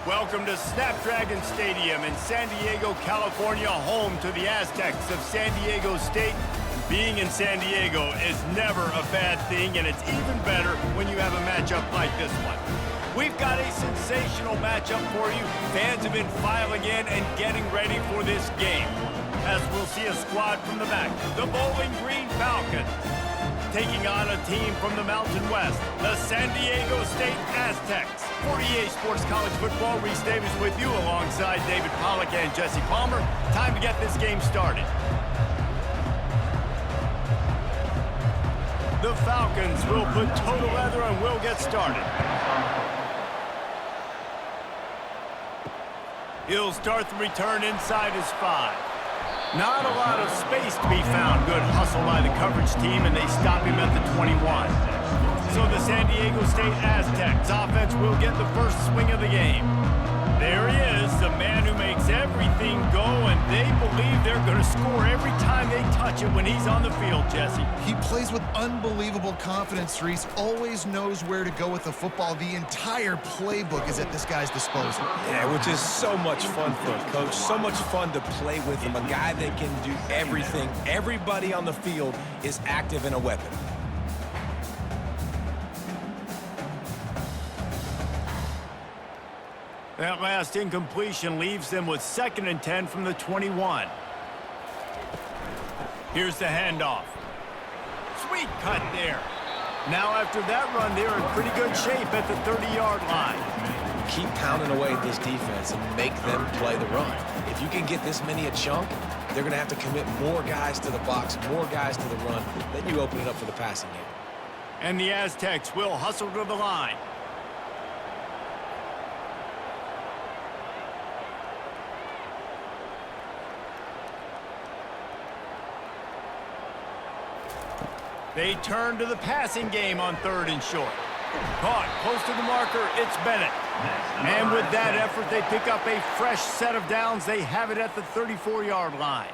Welcome to Snapdragon Stadium in San Diego, California, home to the Aztecs of San Diego State. Being in San Diego is never a bad thing, and it's even better when you have a matchup like this one. We've got a sensational matchup for you. Fans have been filing in and getting ready for this game. As we'll see a squad from the back, the Bowling Green Falcons. Taking on a team from the Mountain West, the San Diego State Aztecs. 48 Sports College Football, Reese Davis with you alongside David Pollack and Jesse Palmer. Time to get this game started. The Falcons will put toe to leather and will get started. He'll start the return inside his 5. Not a lot of space to be found. Good hustle by the coverage team, and they stop him at the 21. So the San Diego State Aztecs offense will get the first swing of the game. There he is, the man who makes everything go, and they believe they're going to score every time they touch it when he's on the field, Jesse. He plays with unbelievable confidence, Reese. Always knows where to go with the football. The entire playbook is at this guy's disposal. Yeah, which is so much fun for a coach. So much fun to play with him. A guy that can do everything. Everybody on the field is active and a weapon. That last incompletion leaves them with 2nd and 10 from the 21. Here's the handoff. Sweet cut there. Now after that run, they're in pretty good shape at the 30-yard line. Keep pounding away at this defense and make them play the run. If you can get this many a chunk, they're going to have to commit more guys to the box, more guys to the run. Then you open it up for the passing game. And the Aztecs will hustle to the line. They turn to the passing game on 3rd and short. Caught close to the marker, it's Bennett. And with that effort, they pick up a fresh set of downs. They have it at the 34-yard line.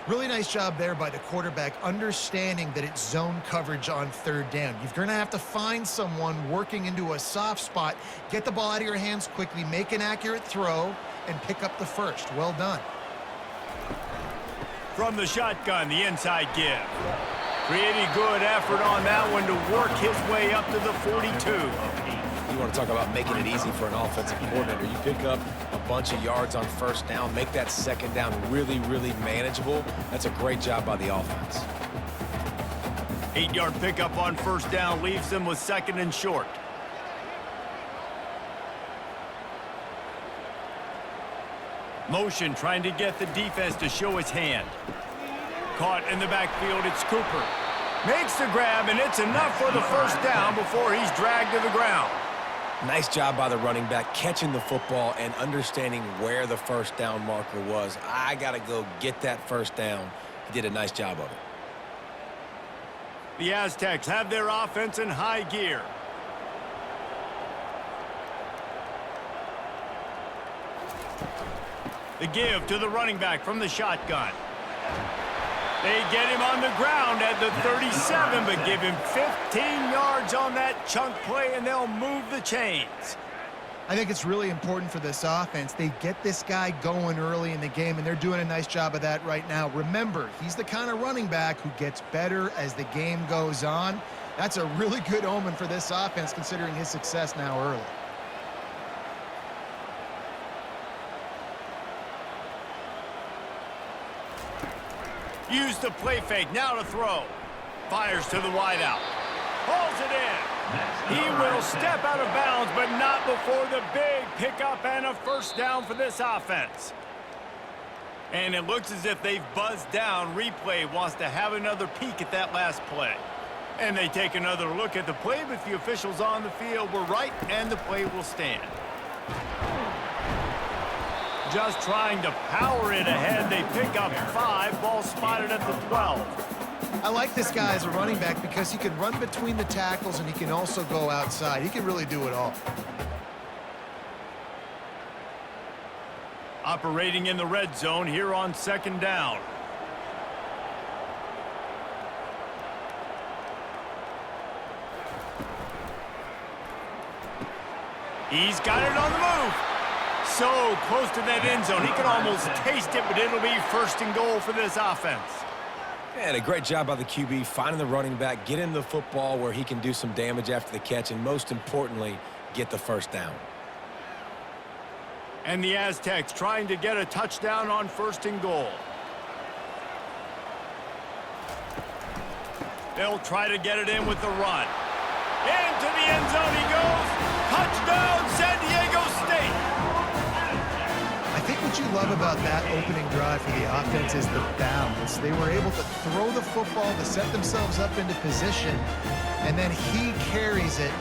Really nice job there by the quarterback, understanding that it's zone coverage on 3rd down. You're going to have to find someone working into a soft spot, get the ball out of your hands quickly, make an accurate throw, and pick up the first. Well done. From the shotgun, the inside give. Pretty good effort on that one to work his way up to the 42. You want to talk about making it easy for an offensive coordinator. You pick up a bunch of yards on 1st down, make that 2nd down really, really manageable. That's a great job by the offense. 8-yard pickup on 1st down leaves them with 2nd and short. Motion trying to get the defense to show its hand. Caught in the backfield, it's Cooper. Makes the grab, and it's enough for the 1st down before he's dragged to the ground. Nice job by the running back, catching the football and understanding where the 1st down marker was. I got to go get that 1st down. He did a nice job of it. The Aztecs have their offense in high gear. The give to the running back from the shotgun. They get him on the ground at the 37, but give him 15 yards on that chunk play, and they'll move the chains. I think it's really important for this offense. They get this guy going early in the game, and they're doing a nice job of that right now. Remember, he's the kind of running back who gets better as the game goes on. That's a really good omen for this offense, considering his success now early. Use the play fake, now to throw. Fires to the wideout. Pulls it in. He will step out of bounds, but not before the big pickup and a 1st down for this offense. And it looks as if they've buzzed down. Replay wants to have another peek at that last play. And they take another look at the play, but the officials on the field were right, and the play will stand. Just trying to power it ahead. They pick up 5. Ball spotted at the 12. I like this guy as a running back because he can run between the tackles and he can also go outside. He can really do it all. Operating in the red zone here on 2nd down. He's got it on the move. So close to that end zone. He can almost taste it, but it'll be 1st and goal for this offense. And a great job by the QB finding the running back, get him the football where he can do some damage after the catch, and most importantly, get the first down. And the Aztecs trying to get a touchdown on 1st and goal. They'll try to get it in with the run. Into the end zone he goes. Touchdown, San Diego State. I think what you love about that opening drive for the offense is the balance. They were able to throw the football to set themselves up into position, and then he carries it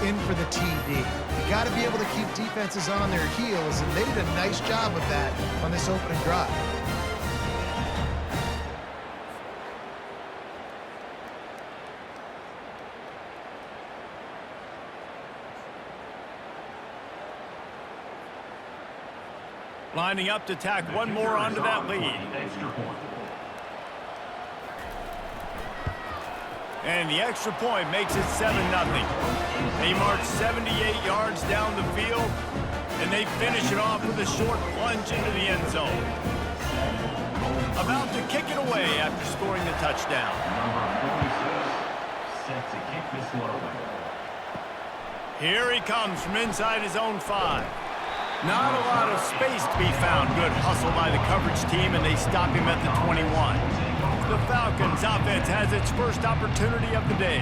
in for the TD. You got to be able to keep defenses on their heels, and they did a nice job of that on this opening drive. Lining up to tack one more onto that lead. And the extra point makes it 7-0. They march 78 yards down the field, and they finish it off with a short plunge into the end zone. About to kick it away after scoring the touchdown. Set to kick this one away. Here he comes from inside his own 5. Not a lot of space to be found. Good hustle by the coverage team, and they stop him at the 21. The Falcons offense has its first opportunity of the day.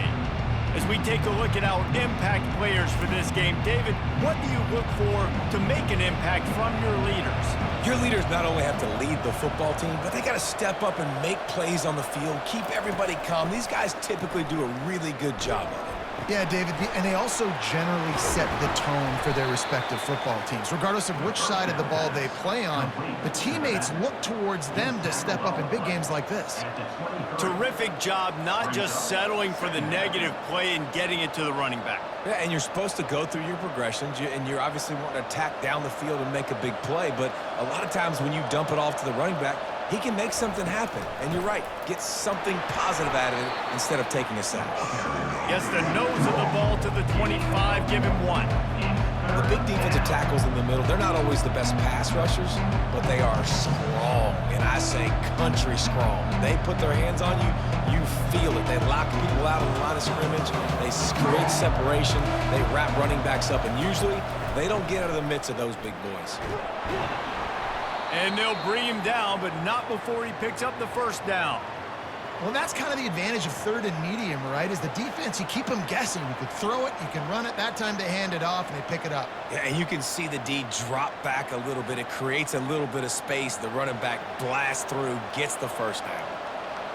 As we take a look at our impact players for this game, David, what do you look for to make an impact from your leaders? Your leaders not only have to lead the football team, but they got to step up and make plays on the field, keep everybody calm. These guys typically do a really good job of it. Yeah, David, and they also generally set the tone for their respective football teams. Regardless of which side of the ball they play on, the teammates look towards them to step up in big games like this. Terrific job not just settling for the negative play and getting it to the running back. Yeah, and you're supposed to go through your progressions, and you're obviously wanting to attack down the field and make a big play, but a lot of times when you dump it off to the running back, he can make something happen. And you're right, get something positive out of it instead of taking a sack. Gets the nose of the ball to the 25, give him 1. The big defensive tackles in the middle, they're not always the best pass rushers, but they are strong, and I say country strong. They put their hands on you, you feel it. They lock people out on the line of scrimmage, they create separation, they wrap running backs up, and usually they don't get out of the midst of those big boys. And they'll bring him down, but not before he picks up the first down. Well, that's kind of the advantage of 3rd and medium, right? Is the defense, you keep them guessing. You can throw it, you can run it. That time they hand it off, and they pick it up. Yeah, and you can see the D drop back a little bit. It creates a little bit of space. The running back blasts through, gets the first down.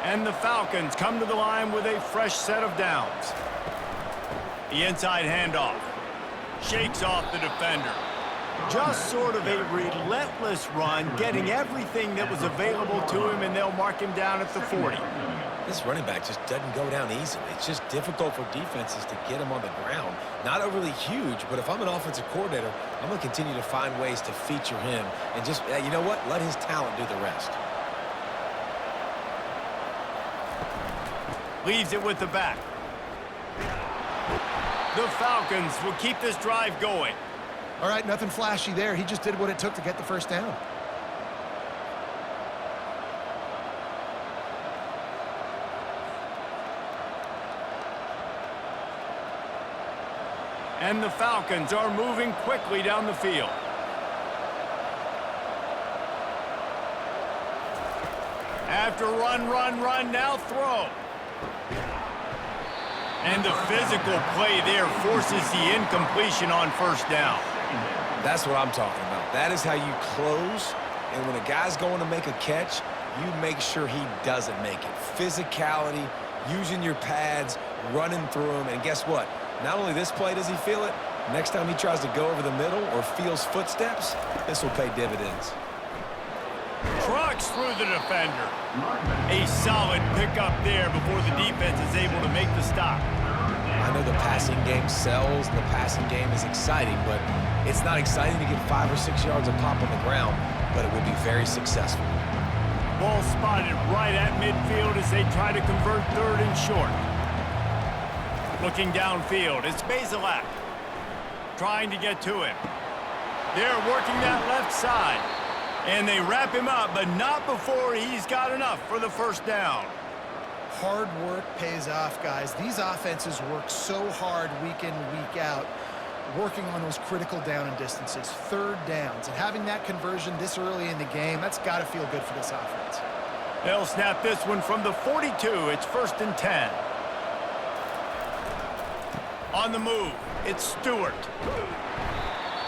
And the Falcons come to the line with a fresh set of downs. The inside handoff. Shakes off the defender. Just sort of a relentless run, getting everything that was available to him, and they'll mark him down at the 40. This running back just doesn't go down easily. It's just difficult for defenses to get him on the ground. Not overly huge, but if I'm an offensive coordinator, I'm going to continue to find ways to feature him and just, you know what, let his talent do the rest. Leaves it with the back. The Falcons will keep this drive going. All right, nothing flashy there. He just did what it took to get the first down. And the Falcons are moving quickly down the field. After run, now throw. And the physical play there forces the incompletion on first down. That's what I'm talking about. That is how you close, and when a guy's going to make a catch, you make sure he doesn't make it. Physicality, using your pads, running through them, and guess what? Not only this play does he feel it, next time he tries to go over the middle or feels footsteps, this will pay dividends. Trucks through the defender. A solid pickup there before the defense is able to make the stop. I know the passing game sells, the passing game is exciting, but it's not exciting to get 5 or 6 yards of pop on the ground, but it will be very successful. Ball spotted right at midfield as they try to convert third and short. Looking downfield, it's Bazelak trying to get to him. They're working that left side. And they wrap him up, but not before he's got enough for the first down. Hard work pays off, guys. These offenses work so hard week in, week out, working on those critical down and distances, third downs. And having that conversion this early in the game, that's got to feel good for this offense. They'll snap this one from the 42. It's 1st and 10. On the move, it's Stewart.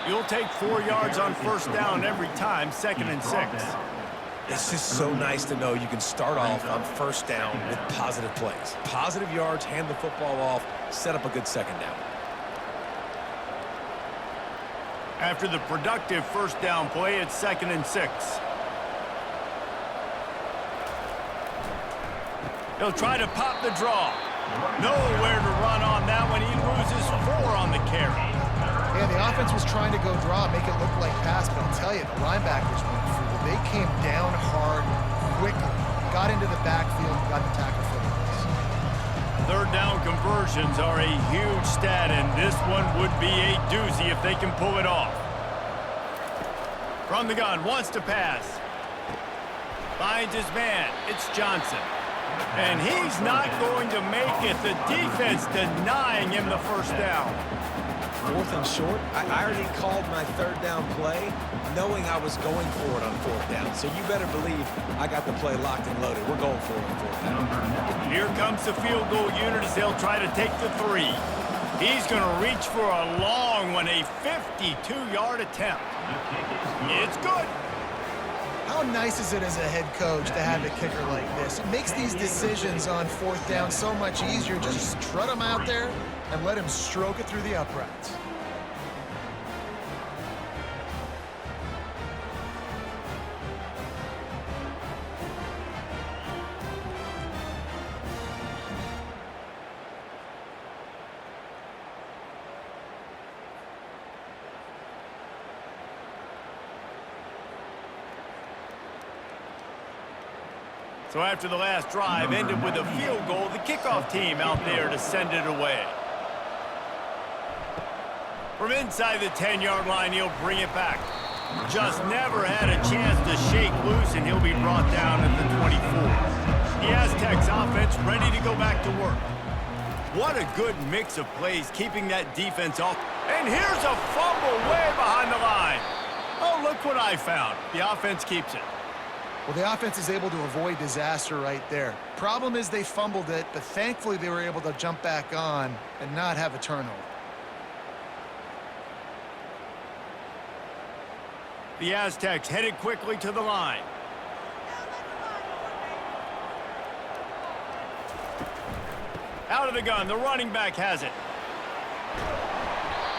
You'll take 4 yards on first down every time, 2nd and 6. It's just so nice to know you can start off on first down with positive plays. Positive yards, hand the football off, set up a good second down. After the productive first down play, it's 2nd and 6. He'll try to pop the draw. Nowhere to run on that one. He loses 4 on the carry. Yeah, the offense was trying to go draw, make it look like pass, but I'll tell you, the linebackers went through. They came down hard, quickly, got into the backfield, got the tackle for the loss. Third down conversions are a huge stat, and this one would be a doozy if they can pull it off. From the gun, wants to pass. Finds his man. It's Johnson. And he's not going to make it. The defense denying him the first down. 4th and short. I already called my third down play knowing I was going for it on 4th down. So you better believe I got the play locked and loaded. We're going for it on 4th down. Here comes the field goal unit as they'll try to take the 3. He's going to reach for a long one, a 52-yard attempt. It's good. How nice is it as a head coach to have a kicker like this? It makes these decisions on 4th down so much easier. Just trot him out there and let him stroke it through the uprights. So after the last drive ended with a field goal, the kickoff team out there to send it away. From inside the 10-yard line, he'll bring it back. Just never had a chance to shake loose, and he'll be brought down at the 24. The Aztecs offense ready to go back to work. What a good mix of plays, keeping that defense off. And here's a fumble way behind the line. Oh, look what I found. The offense keeps it. Well, the offense is able to avoid disaster right there. Problem is they fumbled it, but thankfully they were able to jump back on and not have a turnover. The Aztecs headed quickly to the line. Out of the gun, the running back has it.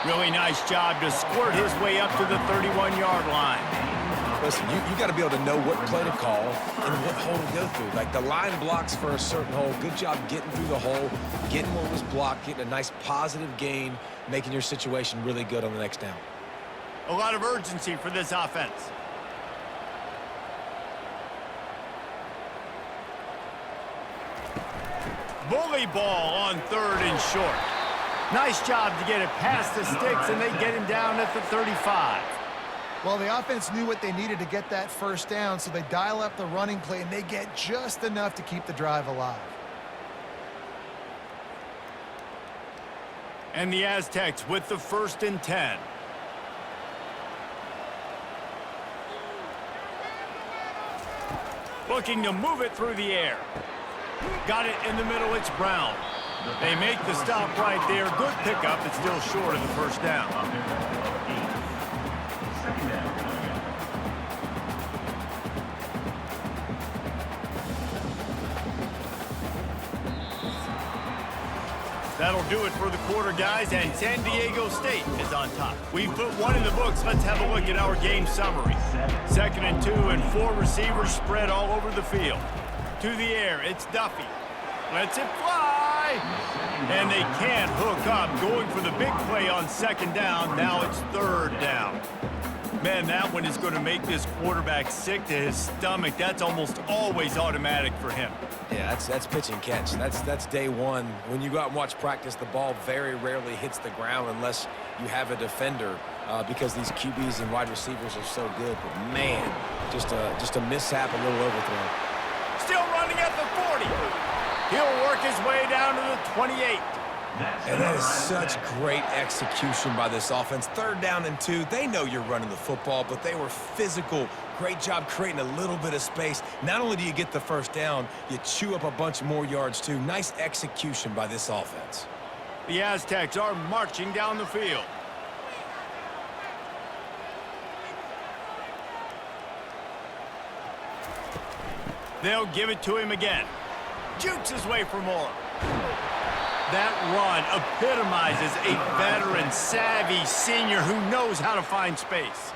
Really nice job to squirt his way up to the 31-yard line. Listen, you got to be able to know what play to call and what hole to go through. Like the line blocks for a certain hole. Good job getting through the hole, getting what was blocked, getting a nice positive gain, making your situation really good on the next down. A lot of urgency for this offense. Bully ball on 3rd and short. Nice job to get it past the sticks, and they get him down at the 35. Well, the offense knew what they needed to get that first down, so they dial up the running play, and they get just enough to keep the drive alive. And the Aztecs with the 1st and 10. Looking to move it through the air. Got it in the middle, it's Brown. They make the stop right there. Good pickup, it's still short of the first down. That'll do it for the quarter, guys, and San Diego State is on top. We've put one in the books. Let's have a look at our game summary. 2nd and 2, and 4 receivers spread all over the field. To the air, it's Duffy. Lets it fly. And they can't hook up. Going for the big play on 2nd down. Now it's 3rd down. Man, that one is going to make this quarterback sick to his stomach. That's almost always automatic for him. Yeah, that's pitch and catch. That's day one. When you go out and watch practice, the ball very rarely hits the ground unless you have a defender because these QBs and wide receivers are so good. But, man, just a mishap, a little overthrow. Still running at the 40. He'll work his way down to the 28. And that is such great execution by this offense. 3rd down and 2. They know you're running the football, but they were physical. Great job creating a little bit of space. Not only do you get the 1st down, you chew up a bunch more yards, too. Nice execution by this offense. The Aztecs are marching down the field. They'll give it to him again. Jukes his way for more. That run epitomizes a veteran, savvy senior who knows how to find space.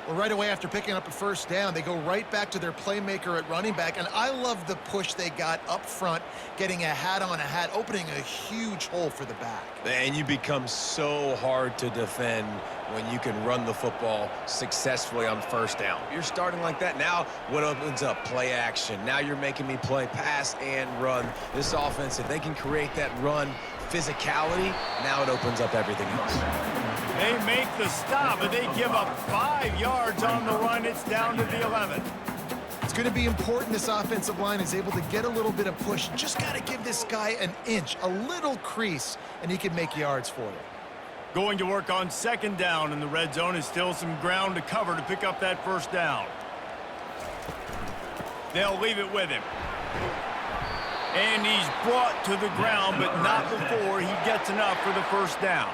Well, right away after picking up a 1st down, they go right back to their playmaker at running back, and I love the push they got up front, getting a hat on a hat, opening a huge hole for the back. And you become so hard to defend when you can run the football successfully on 1st down. You're starting like that. Now what opens up? Play action. Now you're making me play pass and run. This offense, if they can create that run physicality, now it opens up everything else. They make the stop, but they give up 5 yards on the run. It's down to the 11. It's going to be important this offensive line is able to get a little bit of push. Just got to give this guy an inch, a little crease, and he can make yards for you. Going to work on 2nd down, and the red zone is still some ground to cover to pick up that 1st down. They'll leave it with him. And he's brought to the ground, but not before he gets enough for the 1st down.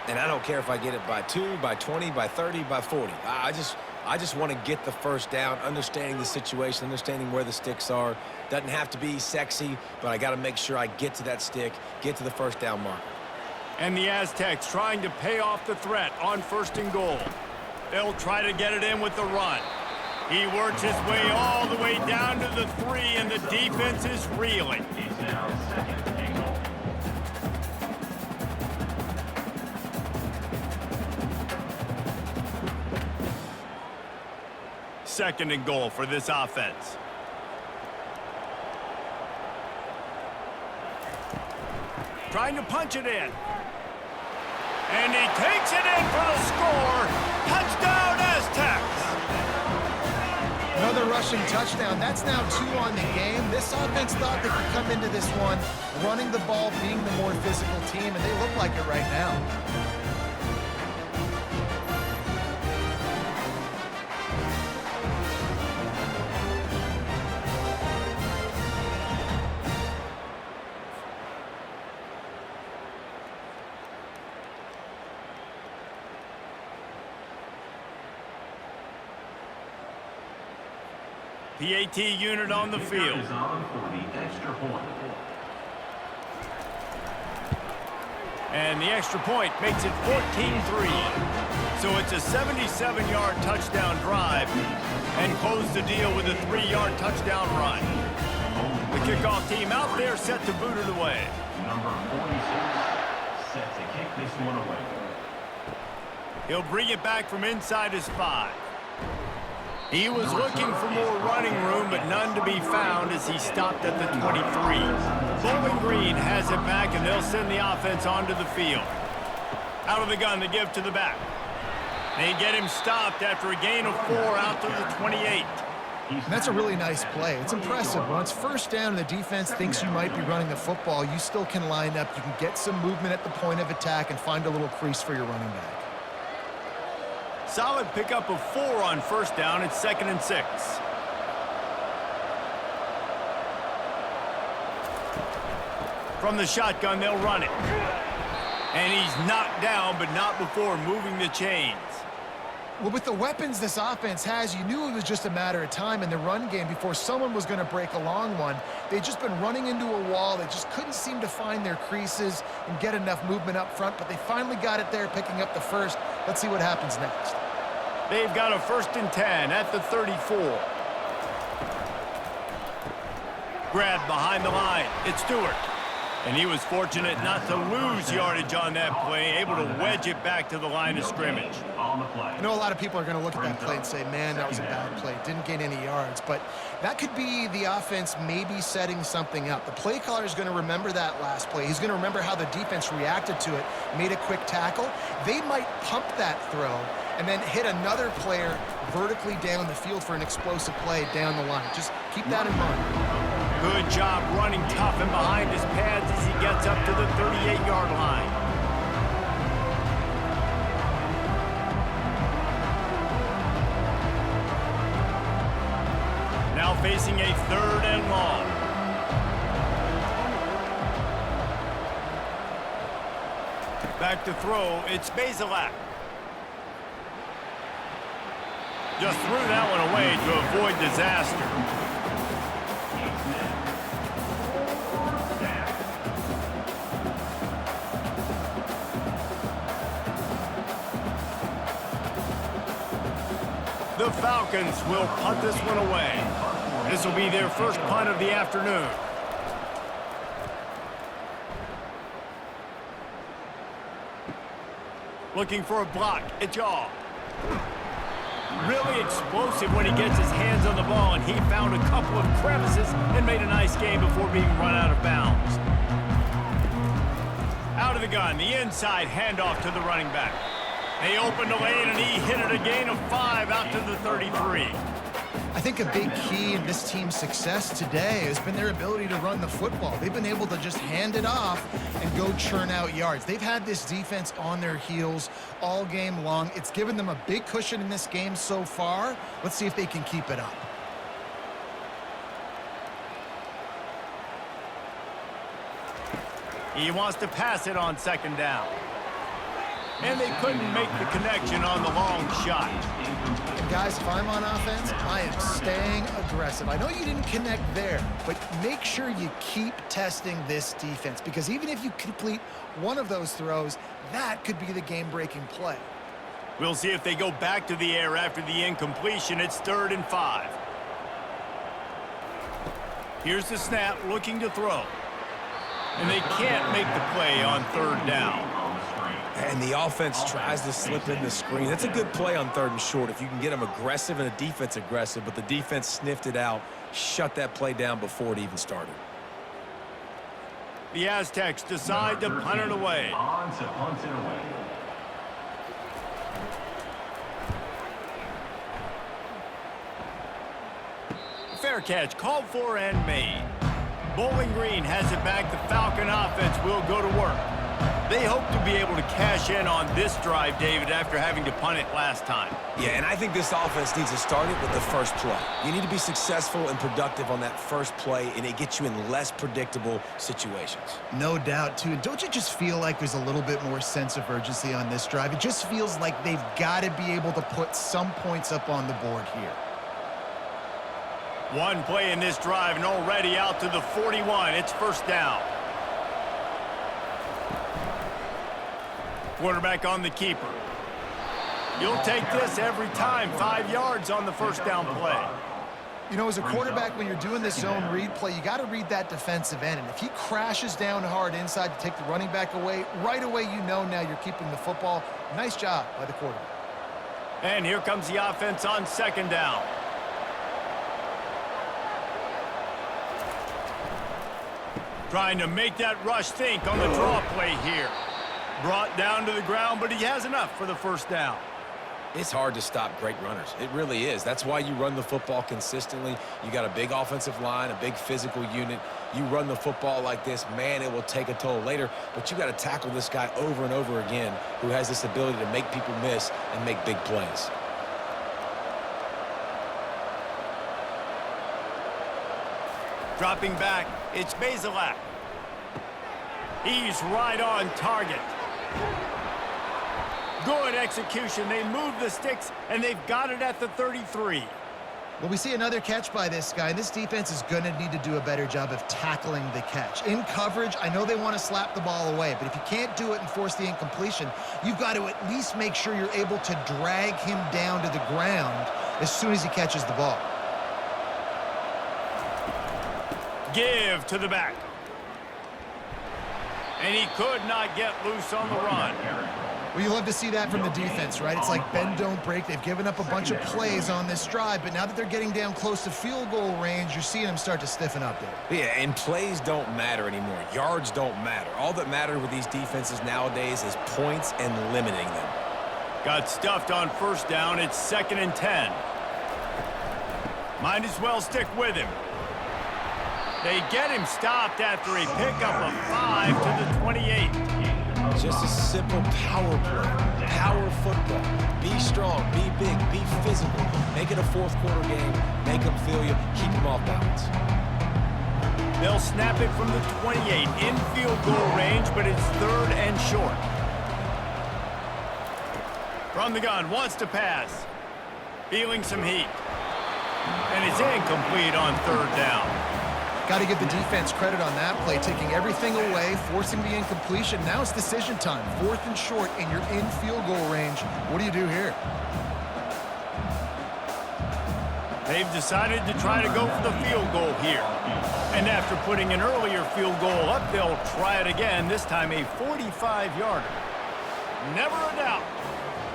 And I don't care if I get it by 2, by 20, by 30, by 40. I just want to get the 1st down, understanding the situation, understanding where the sticks are. Doesn't have to be sexy, but I got to make sure I get to that stick, get to the 1st down mark. And the Aztecs trying to pay off the threat on 1st and goal. They'll try to get it in with the run. He works his way all the way down to the 3, and the defense is reeling. He's now 2nd and goal. Second and goal for this offense. Trying to punch it in. And he takes it in for the score. Touchdown, Aztecs! Another rushing touchdown. That's now 2 on the game. This offense thought they could come into this one running the ball, being the more physical team, and they look like it right now. PAT unit on the field. Is on for the extra point. And the extra point makes it 14-3. So it's a 77-yard touchdown drive and close the deal with a 3-yard touchdown run. The kickoff team out there set to boot it away. Number 46 set to kick this one away. He'll bring it back from inside his 5. He was looking for more running room, but none to be found as he stopped at the 23. Bowling Green has it back, and they'll send the offense onto the field. Out of the gun, they give to the back. They get him stopped after a gain of 4 out to the 28. And that's a really nice play. It's impressive. Once 1st down and the defense thinks you might be running the football, you still can line up. You can get some movement at the point of attack and find a little crease for your running back. Solid pickup of 4 on 1st down. It's 2nd and 6. From the shotgun, they'll run it. And he's knocked down, but not before moving the chains. Well, with the weapons this offense has, you knew it was just a matter of time in the run game before someone was going to break a long one. They'd just been running into a wall. They just couldn't seem to find their creases and get enough movement up front, but they finally got it there, picking up the 1st. Let's see what happens next. They've got a 1st and 10 at the 34. Grabbed behind the line. It's Stewart. And he was fortunate not to lose yardage on that play, able to wedge it back to the line of scrimmage. on the play. I know a lot of people are going to look at that play and say, man, that was a bad play. Didn't gain any yards. But that could be the offense maybe setting something up. The play caller is going to remember that last play. He's going to remember how the defense reacted to it, made a quick tackle. They might pump that throw and then hit another player vertically down the field for an explosive play down the line. Just keep that in mind. Good job running tough and behind his pads as he gets up to the 38-yard line. Now facing a 3rd and long. Back to throw, it's Bazelak. Just threw that one away to avoid disaster. The Falcons will punt this one away. This will be their first punt of the afternoon. Looking for a block. It's Yaw. Really explosive when he gets his hands on the ball, and he found a couple of crevices and made a nice game before being run out of bounds. Out of the gun, the inside handoff to the running back. They opened the lane, and he hit it a gain of 5 out to the 33. I think a big key in this team's success today has been their ability to run the football. They've been able to just hand it off and go churn out yards. They've had this defense on their heels all game long. It's given them a big cushion in this game so far. Let's see if they can keep it up. He wants to pass it on 2nd down. And they couldn't make the connection on the long shot. And guys, if I'm on offense, I am staying aggressive. I know you didn't connect there, but make sure you keep testing this defense, because even if you complete one of those throws, that could be the game-breaking play. We'll see if they go back to the air after the incompletion. It's 3rd and 5. Here's the snap, looking to throw. And they can't make the play on 3rd down. And the offense tries to slip in the screen. That's a good play on 3rd and short if you can get them aggressive and the defense aggressive, but the defense sniffed it out, shut that play down before it even started. The Aztecs decide to punt it away. On to punt it away. Fair catch, called for and made. Bowling Green has it back. The Falcon offense will go to work. They hope to be able to cash in on this drive, David, after having to punt it last time. Yeah, and I think this offense needs to start it with the first play. You need to be successful and productive on that first play, and it gets you in less predictable situations. No doubt, too. Don't you just feel like there's a little bit more sense of urgency on this drive? It just feels like they've got to be able to put some points up on the board here. One play in this drive, and already out to the 41. It's 1st down. Quarterback on the keeper. You'll take this every time. 5 yards on the 1st down play. You know, as a quarterback, when you're doing this zone read play, you got to read that defensive end. And if he crashes down hard inside to take the running back away, right away you know now you're keeping the football. Nice job by the quarterback. And here comes the offense on 2nd down. Trying to make that rush think on the draw play here. Brought down to the ground, but he has enough for the 1st down. It's hard to stop great runners. It really is. That's why you run the football consistently. You got a big offensive line, a big physical unit. You run the football like this, man, it will take a toll later. But you got to tackle this guy over and over again who has this ability to make people miss and make big plays. Dropping back, it's Bazelak. He's right on target. Good execution. They move the sticks, and they've got it at the 33. Well, we see another catch by this guy. This defense is going to need to do a better job of tackling the catch. In coverage, I know they want to slap the ball away, but if you can't do it and force the incompletion, you've got to at least make sure you're able to drag him down to the ground as soon as he catches the ball. Give to the back. And he could not get loose on the run. Well, you love to see that from the defense, right? It's like bend, don't break. They've given up a bunch of plays on this drive, but now that they're getting down close to field goal range, you're seeing them start to stiffen up there. Yeah, and plays don't matter anymore. Yards don't matter. All that matters with these defenses nowadays is points and limiting them. Got stuffed on first down. It's 2nd and 10. Might as well stick with him. They get him stopped after a pickup of 5 to the 28. Just a simple power play, power football. Be strong, be big, be physical. Make it a fourth quarter game. Make them feel you. Keep them off balance. They'll snap it from the 28 in field goal range, but it's 3rd and short. From the gun, wants to pass. Feeling some heat. And it's incomplete on 3rd down. Got to give the defense credit on that play, taking everything away, forcing the incompletion. Now it's decision time. 4th and short, and you're in field goal range. What do you do here? They've decided to try to go for the field goal here. And after putting an earlier field goal up, they'll try it again, this time a 45-yarder. Never a doubt.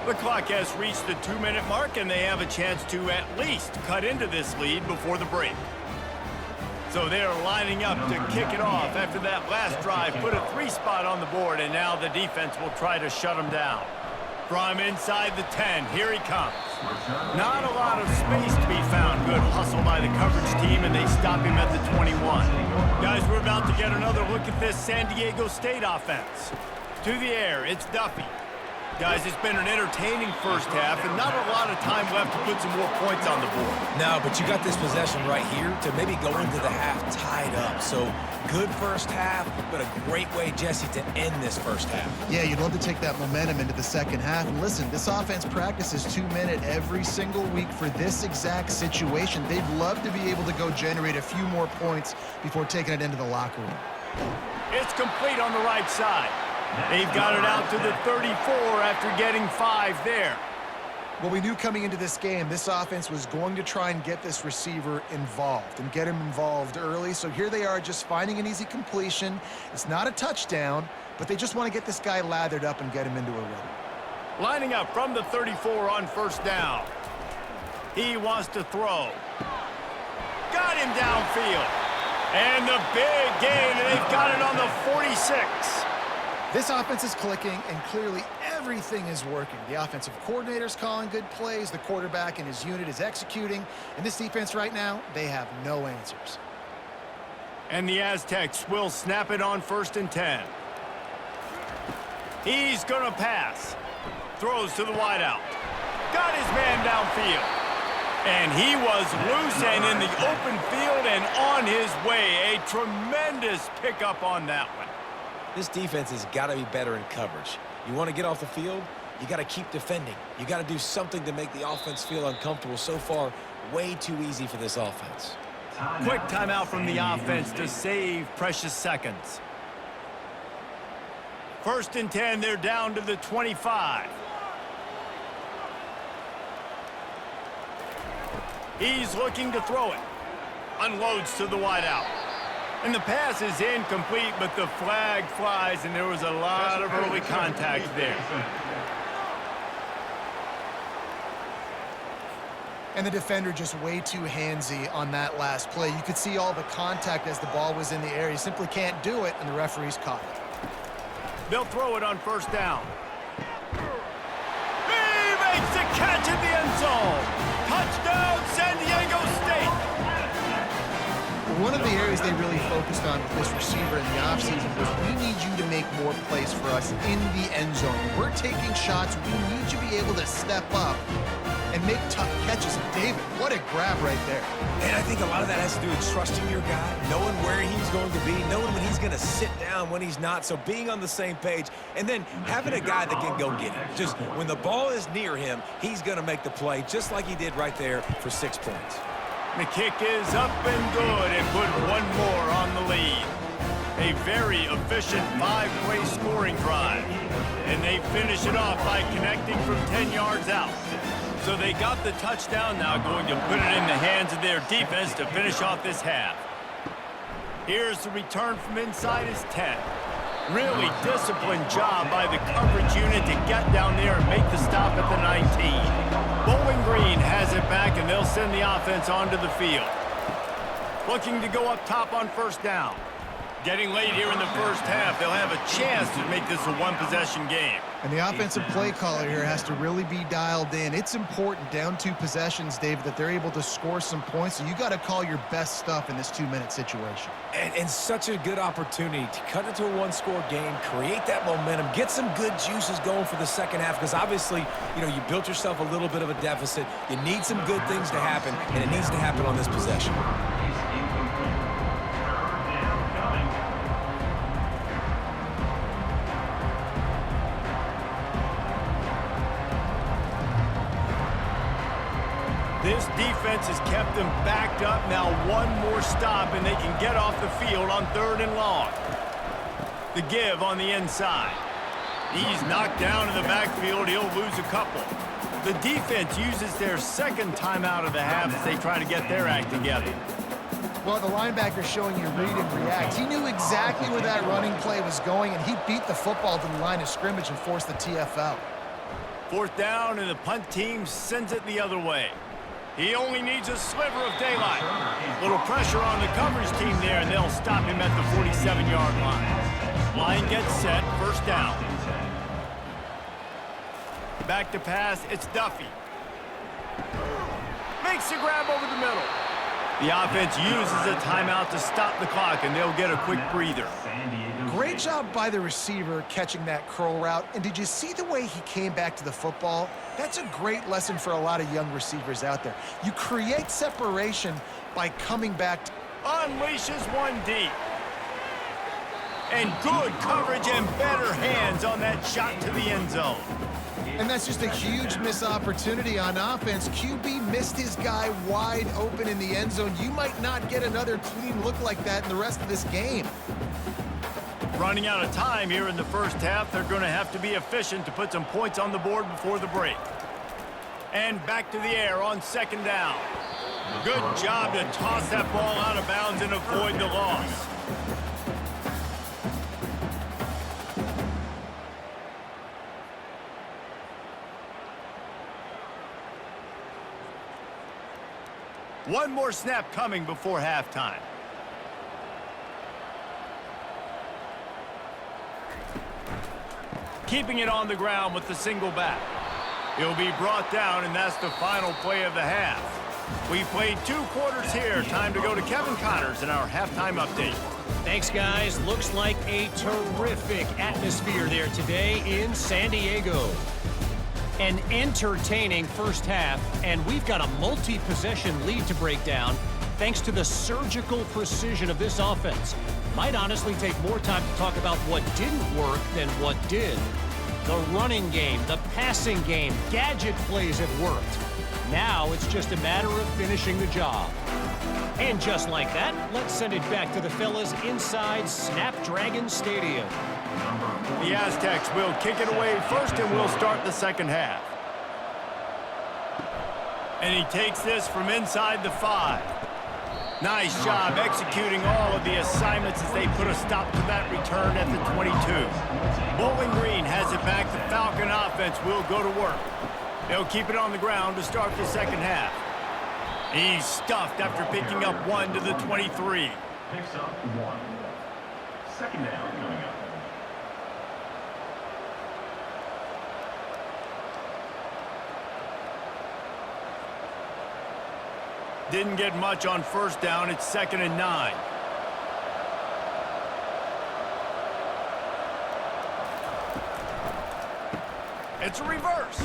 The clock has reached the 2-minute mark, and they have a chance to at least cut into this lead before the break. So they're lining up to kick it off after that last drive. Put a 3-spot on the board, and now the defense will try to shut them down. From inside the 10, here he comes. Not a lot of space to be found. Good hustle by the coverage team, and they stop him at the 21. Guys, we're about to get another look at this San Diego State offense. To the air, it's Duffy. Guys, it's been an entertaining first half and not a lot of time left to put some more points on the board. No, but you got this possession right here to maybe go into the half tied up. So good first half, but a great way, Jesse, to end this first half. Yeah, you'd love to take that momentum into the second half. And listen, this offense practices 2-minute every single week for this exact situation. They'd love to be able to go generate a few more points before taking it into the locker room. It's complete on the right side. They've got it out to the 34 after getting 5 there. Well, we knew coming into this game, this offense was going to try and get this receiver involved and get him involved early. So here they are just finding an easy completion. It's not a touchdown, but they just want to get this guy lathered up and get him into a rhythm. Lining up from the 34 on first down. He wants to throw. Got him downfield. And the big gain, and they've got it on the 46. This offense is clicking, and clearly everything is working. The offensive coordinator's calling good plays. The quarterback and his unit is executing. And this defense right now, they have no answers. And the Aztecs will snap it on 1st and 10. He's going to pass. Throws to the wideout. Got his man downfield. And he was loose and in the open field and on his way. A tremendous pickup on that one. This defense has got to be better in coverage. You want to get off the field, you got to keep defending. You got to do something to make the offense feel uncomfortable. So far, way too easy for this offense. Quick timeout from the offense to save precious seconds. 1st and 10, they're down to the 25. He's looking to throw it. Unloads to the wideout. And the pass is incomplete, but the flag flies, and there was a lot of early contact there. And the defender just way too handsy on that last play. You could see all the contact as the ball was in the air. He simply can't do it, and the referee's caught it. They'll throw it on first down. He makes the catch in the end zone. Touchdown, San Diego State. One of the areas they really focused on with this receiver in the offseason was we need you to make more plays for us in the end zone. We're taking shots. We need you to be able to step up and make tough catches. David, what a grab right there. And I think a lot of that has to do with trusting your guy, knowing where he's going to be, knowing when he's going to sit down, when he's not, so being on the same page, and then having a guy that can go get it. Just when the ball is near him, he's going to make the play, just like he did right there for 6 points. The kick is up and good and put one more on the lead. A very efficient 5-play scoring drive. And they finish it off by connecting from 10 yards out. So they got the touchdown, now going to put it in the hands of their defense to finish off this half. Here's the return from inside his 10. Really disciplined job by the coverage unit to get down there and make the stop at the 19. Bowling Green has it back, and they'll send the offense onto the field. Looking to go up top on first down. Getting late here in the first half, they'll have a chance to make this a one-possession game. And the offensive play caller here has to really be dialed in. It's important, down 2 possessions, David, that they're able to score some points. So you got to call your best stuff in this 2-minute situation. And such a good opportunity to cut into a one-score game, create that momentum, get some good juices going for the second half, because obviously, you know, you built yourself a little bit of a deficit. You need some good things to happen, and it needs to happen on this possession. This defense has kept them backed up. Now one more stop, and they can get off the field on 3rd and long. The give on the inside. He's knocked down in the backfield. He'll lose a couple. The defense uses their second timeout of the half as they try to get their act together. Well, the linebacker's showing you read and react. He knew exactly where that running play was going, and he beat the football to the line of scrimmage and forced the TFL. 4th down, and the punt team sends it the other way. He only needs a sliver of daylight. Little pressure on the coverage team there, and they'll stop him at the 47-yard line. Line gets set, 1st down. Back to pass, it's Duffy. Makes the grab over the middle. The offense uses a timeout to stop the clock, and they'll get a quick breather. Great job by the receiver catching that curl route. And did you see the way he came back to the football? That's a great lesson for a lot of young receivers out there. You create separation by coming back. Unleashes one deep. And good coverage and better hands on that shot to the end zone. And that's just a huge missed opportunity on offense. QB missed his guy wide open in the end zone. You might not get another clean look like that in the rest of this game. Running out of time here in the first half. They're going to have to be efficient to put some points on the board before the break. And back to the air on 2nd down. Good job to toss that ball out of bounds and avoid the loss. One more snap coming before halftime. Keeping it on the ground with the single back. He'll be brought down, and that's the final play of the half. We played 2 quarters here. Time to go to Kevin Connors in our halftime update. Thanks, guys. Looks like a terrific atmosphere there today in San Diego. An entertaining first half, and we've got a multi-possession lead to break down thanks to the surgical precision of this offense. Might honestly take more time to talk about what didn't work than what did. The running game, the passing game, gadget plays have worked. Now it's just a matter of finishing the job. And just like that, let's send it back to the fellas inside Snapdragon Stadium. The Aztecs will kick it away first, and we'll start the second half. And he takes this from inside the 5. Nice job executing all of the assignments as they put a stop to that return at the 22. Bowling Green has it back. The Falcon offense will go to work. They'll keep it on the ground to start the second half. He's stuffed after picking up 1 to the 23. Picks up 1. 2nd down coming up. Didn't get much on first down. It's 2nd and 9. It's a reverse.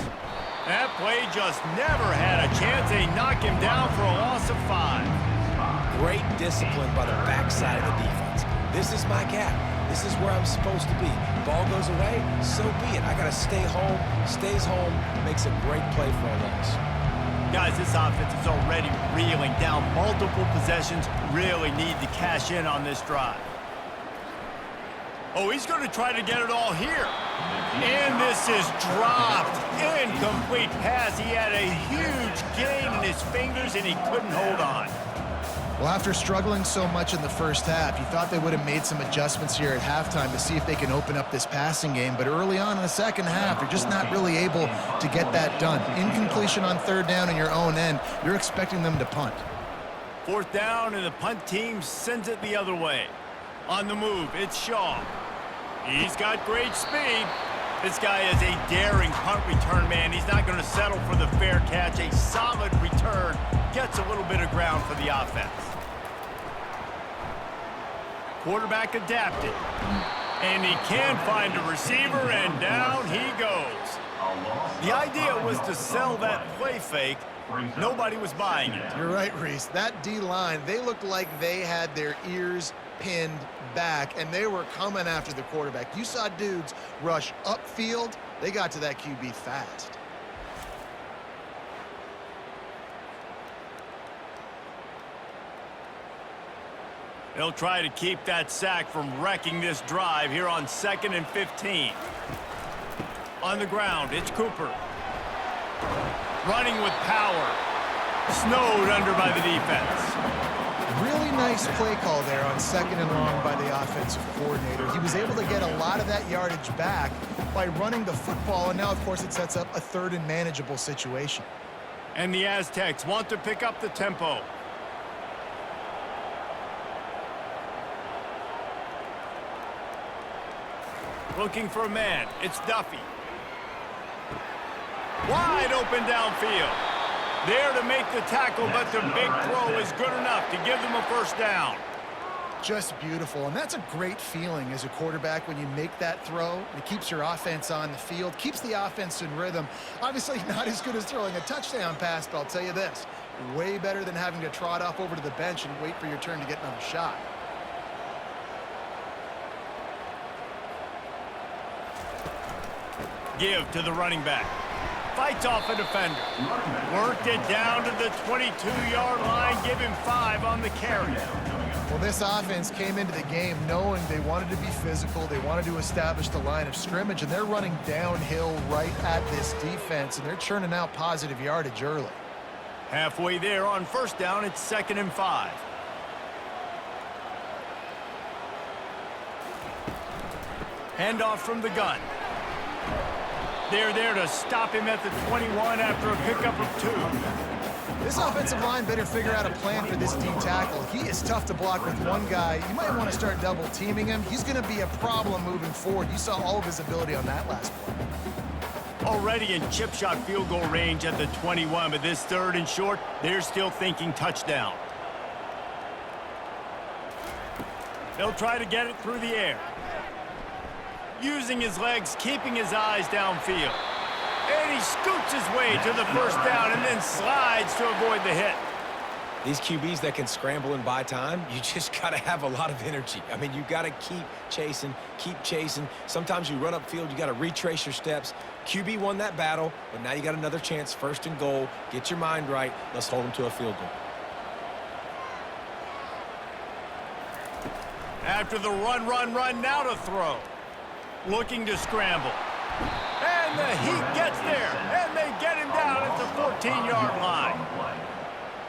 That play just never had a chance. They knock him down for a loss of 5. Great discipline by the backside of the defense. This is my gap. This is where I'm supposed to be. Ball goes away, so be it. I got to stay home. Stays home, makes a great play for a loss. Guys, this offense is already reeling down multiple possessions. Really need to cash in on this drive. Oh, he's going to try to get it all here. And this is dropped. Incomplete pass. He had a huge gain in his fingers, and he couldn't hold on. Well, after struggling so much in the first half, you thought they would have made some adjustments here at halftime to see if they can open up this passing game. But early on in the second half, you're just not really able to get that done. Incompletion on third down in your own end, you're expecting them to punt. Fourth down, and the punt team sends it the other way. On the move, it's Shaw. He's got great speed. This guy is a daring punt return man. He's not going to settle for the fair catch. A solid return gets a little bit of ground for the offense. Quarterback adapted. And he can find a receiver, and down he goes. The idea was to sell that play fake. Nobody was buying it. You're right, Reese. That D-line, they looked like they had their ears pinned back, and they were coming after the quarterback. You saw dudes rush upfield. They got to that QB fast. They'll try to keep that sack from wrecking this drive here on 2nd and 15. On the ground, it's Cooper. Running with power. Snowed under by the defense. Really nice play call there on 2nd and long by the offensive coordinator. He was able to get a lot of that yardage back by running the football, and now, of course, it sets up a 3rd and manageable situation. And the Aztecs want to pick up the tempo. Looking for a man. It's Duffy. Wide open downfield. There to make the tackle, but the big throw is good enough to give them a first down. Just beautiful, and that's a great feeling as a quarterback when you make that throw. It keeps your offense on the field, keeps the offense in rhythm. Obviously not as good as throwing a touchdown pass, but I'll tell you this, way better than having to trot off over to the bench and wait for your turn to get another shot. Give to the running back. Fights off a defender. Worked it down to the 22-yard line. Give him 5 on the carry. Well, this offense came into the game knowing they wanted to be physical. They wanted to establish the line of scrimmage, and they're running downhill right at this defense, and they're churning out positive yardage early. Halfway there on first down, it's 2nd and 5. Handoff from the gun. They're there to stop him at the 21 after a pickup of 2. This offensive line better figure out a plan for this D tackle. He is tough to block with one guy. You might want to start double teaming him. He's going to be a problem moving forward. You saw all of his ability on that last play. Already in chip shot field goal range at the 21, but this 3rd and short, they're still thinking touchdown. They'll try to get it through the air. Using his legs, keeping his eyes downfield. And he scoots his way to the first down and then slides to avoid the hit. These QBs that can scramble and buy time, you just got to have a lot of energy. I mean, you got to keep chasing, keep chasing. Sometimes you run upfield, you got to retrace your steps. QB won that battle, but now you got another chance, 1st and goal. Get your mind right. Let's hold them to a field goal. After the run, now to throw. Looking to scramble. And the heat gets there, and they get him down at the 14-yard line.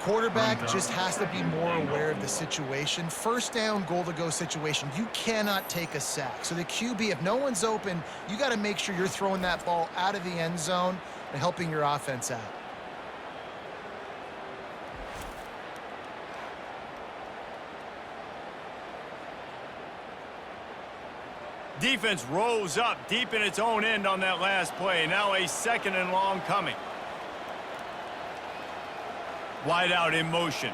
Quarterback just has to be more aware of the situation. First down, goal-to-go situation. You cannot take a sack. So the QB, if no one's open, you got to make sure you're throwing that ball out of the end zone and helping your offense out. Defense rose up deep in its own end on that last play. Now a 2nd and long coming. Wide out in motion.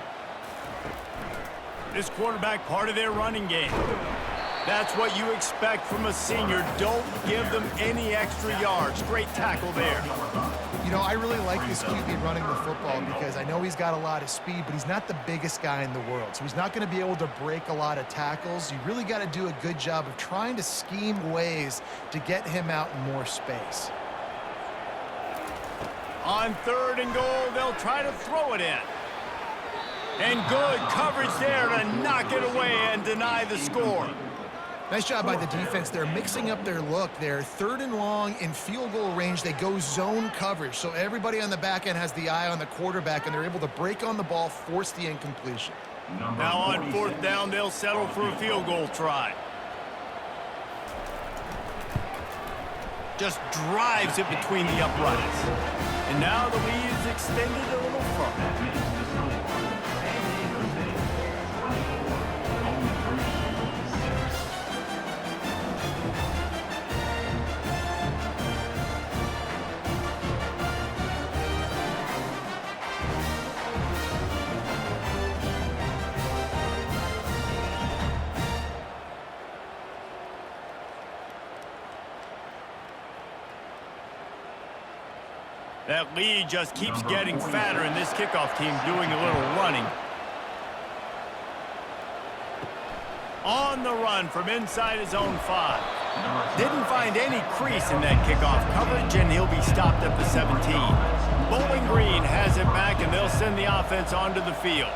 This quarterback part of their running game. That's what you expect from a senior. Don't give them any extra yards. Great tackle there. You know, I really like this QB running the football because I know he's got a lot of speed, but he's not the biggest guy in the world. So he's not going to be able to break a lot of tackles. You really got to do a good job of trying to scheme ways to get him out in more space. On 3rd and goal, they'll try to throw it in. And good coverage there to knock it away and deny the score. Nice job by the defense. They're mixing up their look. They're 3rd and long in field goal range. They go zone coverage. So everybody on the back end has the eye on the quarterback, and they're able to break on the ball, force the incompletion. Now on 4th down, they'll settle for a field goal try. Just drives it between the uprights. And now the lead is extended a little further. That lead just keeps getting fatter, and this kickoff team doing a little running. On the run from inside his own 5. Didn't find any crease in that kickoff coverage, and he'll be stopped at the 17. Bowling Green has it back, and they'll send the offense onto the field.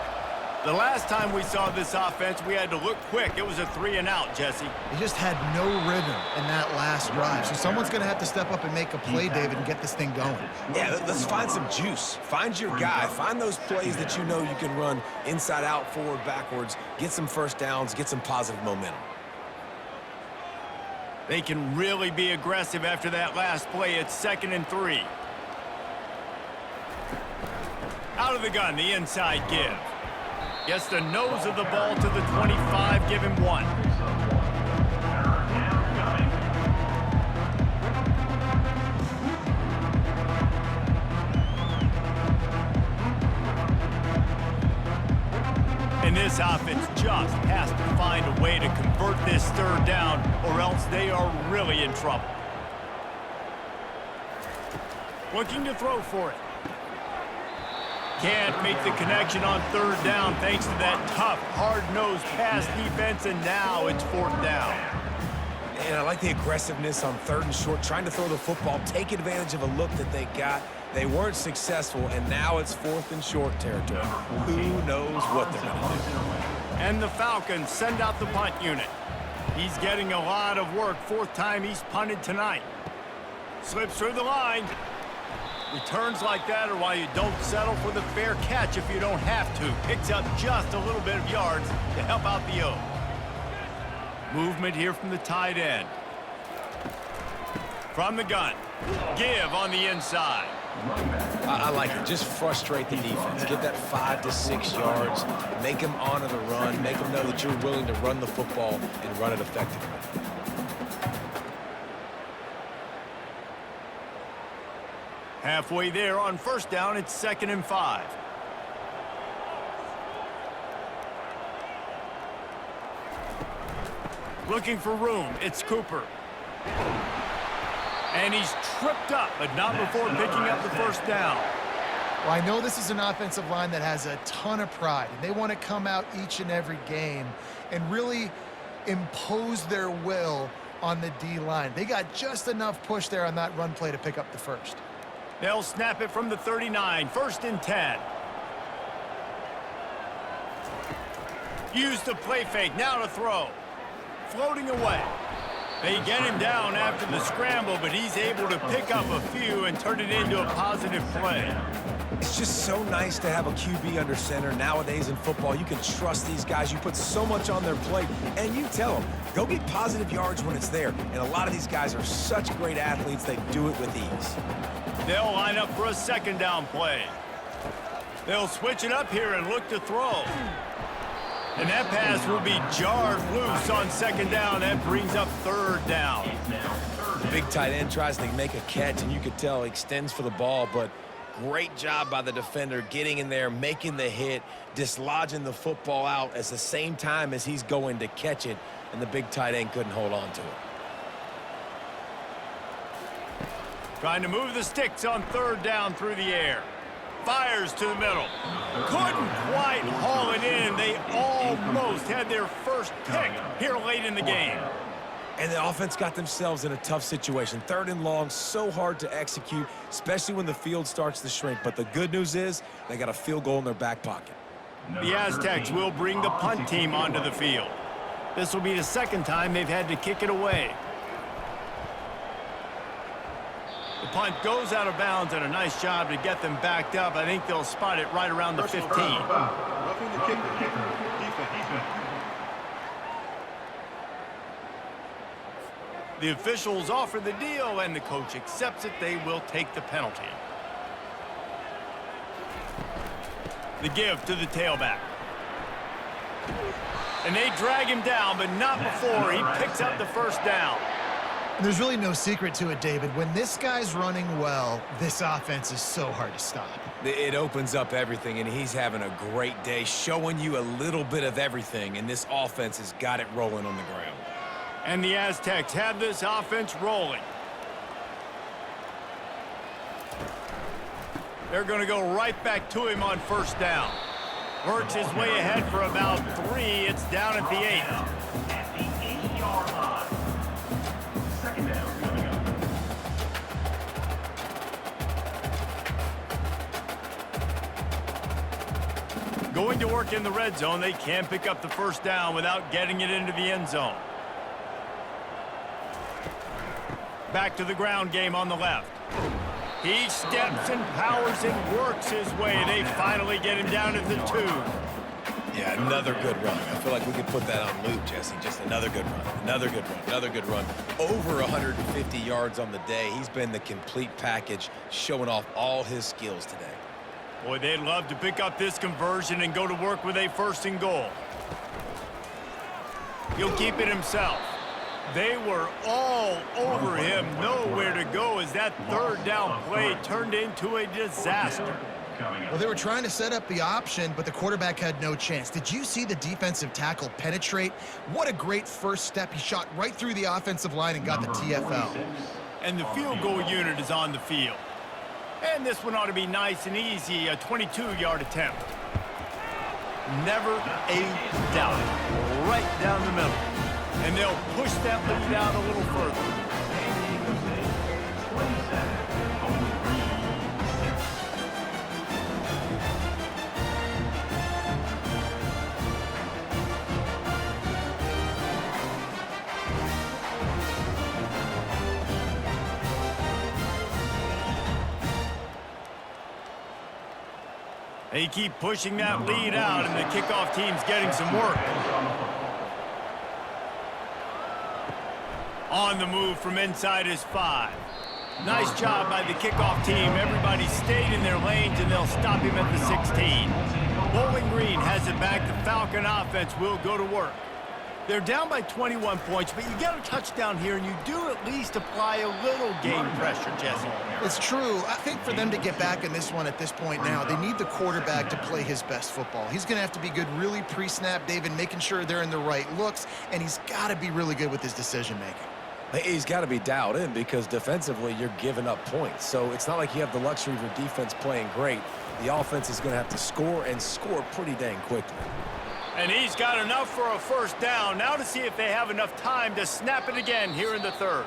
The last time we saw this offense, we had to look quick. It was a 3-and-out, Jesse. They just had no rhythm in that last drive. So someone's going to have to step up and make a play, David, and get this thing going. Yeah, let's find some juice. Find your guy. Find those plays that you know you can run inside out, forward, backwards. Get some first downs. Get some positive momentum. They can really be aggressive after that last play. It's 2nd and 3. Out of the gun, the inside give. Gets the nose of the ball to the 25, give him 1. And this offense just has to find a way to convert this 3rd down, or else they are really in trouble. Looking to throw for it. Can't make the connection on 3rd down thanks to that tough, hard-nosed pass defense, and now it's 4th down. And I like the aggressiveness on 3rd and short, trying to throw the football, take advantage of a look that they got. They weren't successful, and now it's 4th and short territory. Who knows what they're going to do? And the Falcons send out the punt unit. He's getting a lot of work. 4th time he's punted tonight. Slips through the line. Returns like that are why you don't settle for the fair catch if you don't have to. Picks up just a little bit of yards to help out the O. Movement here from the tight end. From the gun. Give on the inside. I like it. Just frustrate the defense. Get that 5 to 6 yards. Make them honor the run. Make them know that you're willing to run the football and run it effectively. Halfway there on 1st down, it's 2nd and 5. Looking for room, it's Cooper. And he's tripped up, but not before picking up the 1st down. Well, I know this is an offensive line that has a ton of pride, and they want to come out each and every game and really impose their will on the D-line. They got just enough push there on that run play to pick up the 1st. They'll snap it from the 39, 1st and 10. Use the play fake, now to throw. Floating away. They get him down after the scramble, but he's able to pick up a few and turn it into a positive play. It's just so nice to have a QB under center. Nowadays in football, you can trust these guys. You put so much on their plate, and you tell them, go get positive yards when it's there. And a lot of these guys are such great athletes, they do it with ease. They'll line up for a 2nd down play. They'll switch it up here and look to throw. And that pass will be jarred loose on 2nd down. That brings up 3rd down. The big tight end tries to make a catch, and you could tell he extends for the ball, but great job by the defender getting in there, making the hit, dislodging the football out at the same time as he's going to catch it, and the big tight end couldn't hold on to it. Trying to move the sticks on 3rd down through the air. Fires to the middle. Couldn't quite haul it in. They almost had their 1st pick here late in the game. And the offense got themselves in a tough situation. 3rd and long, so hard to execute, especially when the field starts to shrink. But the good news is they got a field goal in their back pocket. The Aztecs will bring the punt team onto the field. This will be the second time they've had to kick it away. The punt goes out of bounds, and a nice job to get them backed up. I think they'll spot it right around the 15. Roughing the kicker. Defense. The officials offer the deal, and the coach accepts it. They will take the penalty. The give to the tailback. And they drag him down, but not before he picks up the first down. There's really no secret to it, David. When this guy's running well, this offense is so hard to stop. It opens up everything, and he's having a great day, showing you a little bit of everything, and this offense has got it rolling on the ground. And the Aztecs have this offense rolling. They're going to go right back to him on first down. Works his way ahead for about 3. It's down at the 8. At the 8-yard line. Second down coming up. Going to work in the red zone. They can pick up the first down without getting it into the end zone. Back to the ground game on the left. He steps and powers and works his way. They finally get him down at the 2. Yeah, another good run. I feel like we could put that on loop, Jesse. Just another good run, another good run, another good run. Over 150 yards on the day. He's been the complete package, showing off all his skills today. Boy, they'd love to pick up this conversion and go to work with a 1st and goal. He'll keep it himself. They were all over him, nowhere to go as that 3rd down play turned into a disaster. Well, they were trying to set up the option, but the quarterback had no chance. Did you see the defensive tackle penetrate? What a great first step. He shot right through the offensive line and got the TFL. And the field goal unit is on the field. And this one ought to be nice and easy, a 22-yard attempt. Never a doubt. Right down the middle. And they'll push that lead out a little further. They keep pushing that lead out, and the kickoff team's getting some work. On the move from inside his 5. Nice job by the kickoff team. Everybody stayed in their lanes, and they'll stop him at the 16. Bowling Green has it back. The Falcon offense will go to work. They're down by 21 points, but you get a touchdown here, and you do at least apply a little game pressure, Jesse. It's true. I think for them to get back in this one at this point now, they need the quarterback to play his best football. He's going to have to be good really pre-snap, David, making sure they're in the right looks, and he's got to be really good with his decision-making. He's got to be dialed in because defensively you're giving up points. So it's not like you have the luxury of your defense playing great. The offense is going to have to score and score pretty dang quickly. And he's got enough for a first down. Now to see if they have enough time to snap it again here in the 3rd.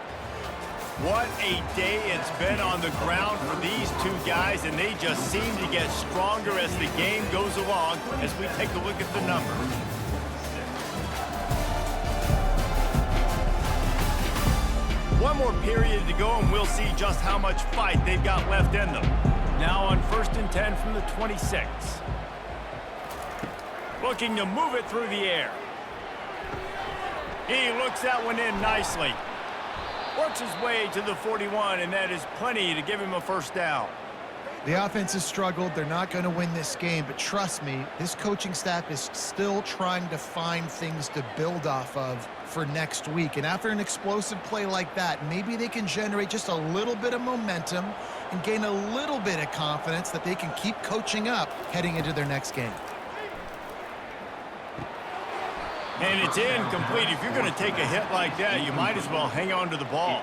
What a day it's been on the ground for these 2 guys, and they just seem to get stronger as the game goes along as we take a look at the numbers. One more period to go, and we'll see just how much fight they've got left in them. Now on 1st and 10 from the 26. Looking to move it through the air. He looks that one in nicely. Works his way to the 41, and that is plenty to give him a first down. The offense has struggled. They're not going to win this game, but trust me, this coaching staff is still trying to find things to build off of for next week. And after an explosive play like that, maybe they can generate just a little bit of momentum and gain a little bit of confidence that they can keep coaching up heading into their next game. And it's incomplete. If you're going to take a hit like that, you might as well hang on to the ball.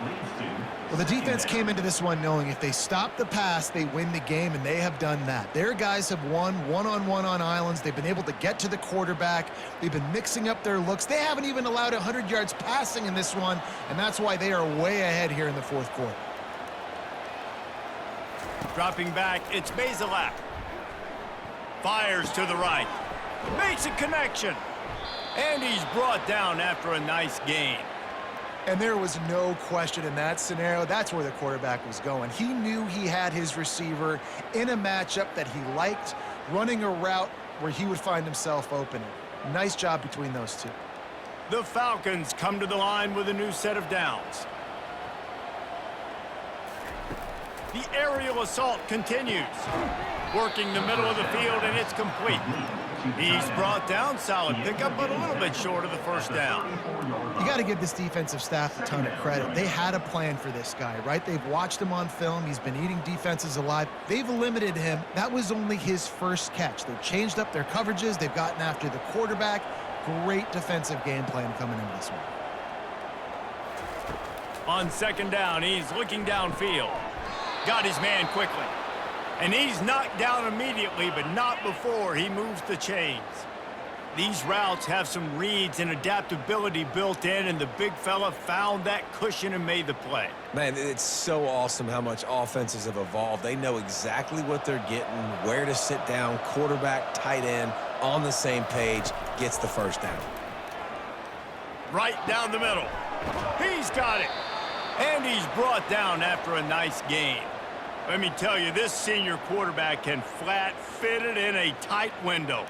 Well, the defense came into this one knowing if they stop the pass, they win the game, and they have done that. Their guys have won one-on-one on islands. They've been able to get to the quarterback. They've been mixing up their looks. They haven't even allowed 100 yards passing in this one, and that's why they are way ahead here in the 4th quarter. Dropping back, it's Bazelak. Fires to the right. Makes a connection. And he's brought down after a nice gain. And there was no question in that scenario. That's where the quarterback was going. He knew he had his receiver in a matchup that he liked, running a route where he would find himself open. Nice job between those two. The Falcons come to the line with a new set of downs. The aerial assault continues. Working the middle of the field, and it's complete. He's brought down, solid pickup, but a little bit short of the first down. You got to give this defensive staff a ton of credit. They had a plan for this guy, right? They've watched him on film. He's been eating defenses alive. They've limited him. That was only his first catch. They've changed up their coverages. They've gotten after the quarterback. Great defensive game plan coming into this one. On second down, he's looking downfield. Got his man quickly. And he's knocked down immediately, but not before he moves the chains. These routes have some reads and adaptability built in, and the big fella found that cushion and made the play. Man, it's so awesome how much offenses have evolved. They know exactly what they're getting, where to sit down, quarterback, tight end, on the same page, gets the first down. Right down the middle. He's got it. And he's brought down after a nice gain. Let me tell you, this senior quarterback can flat fit it in a tight window.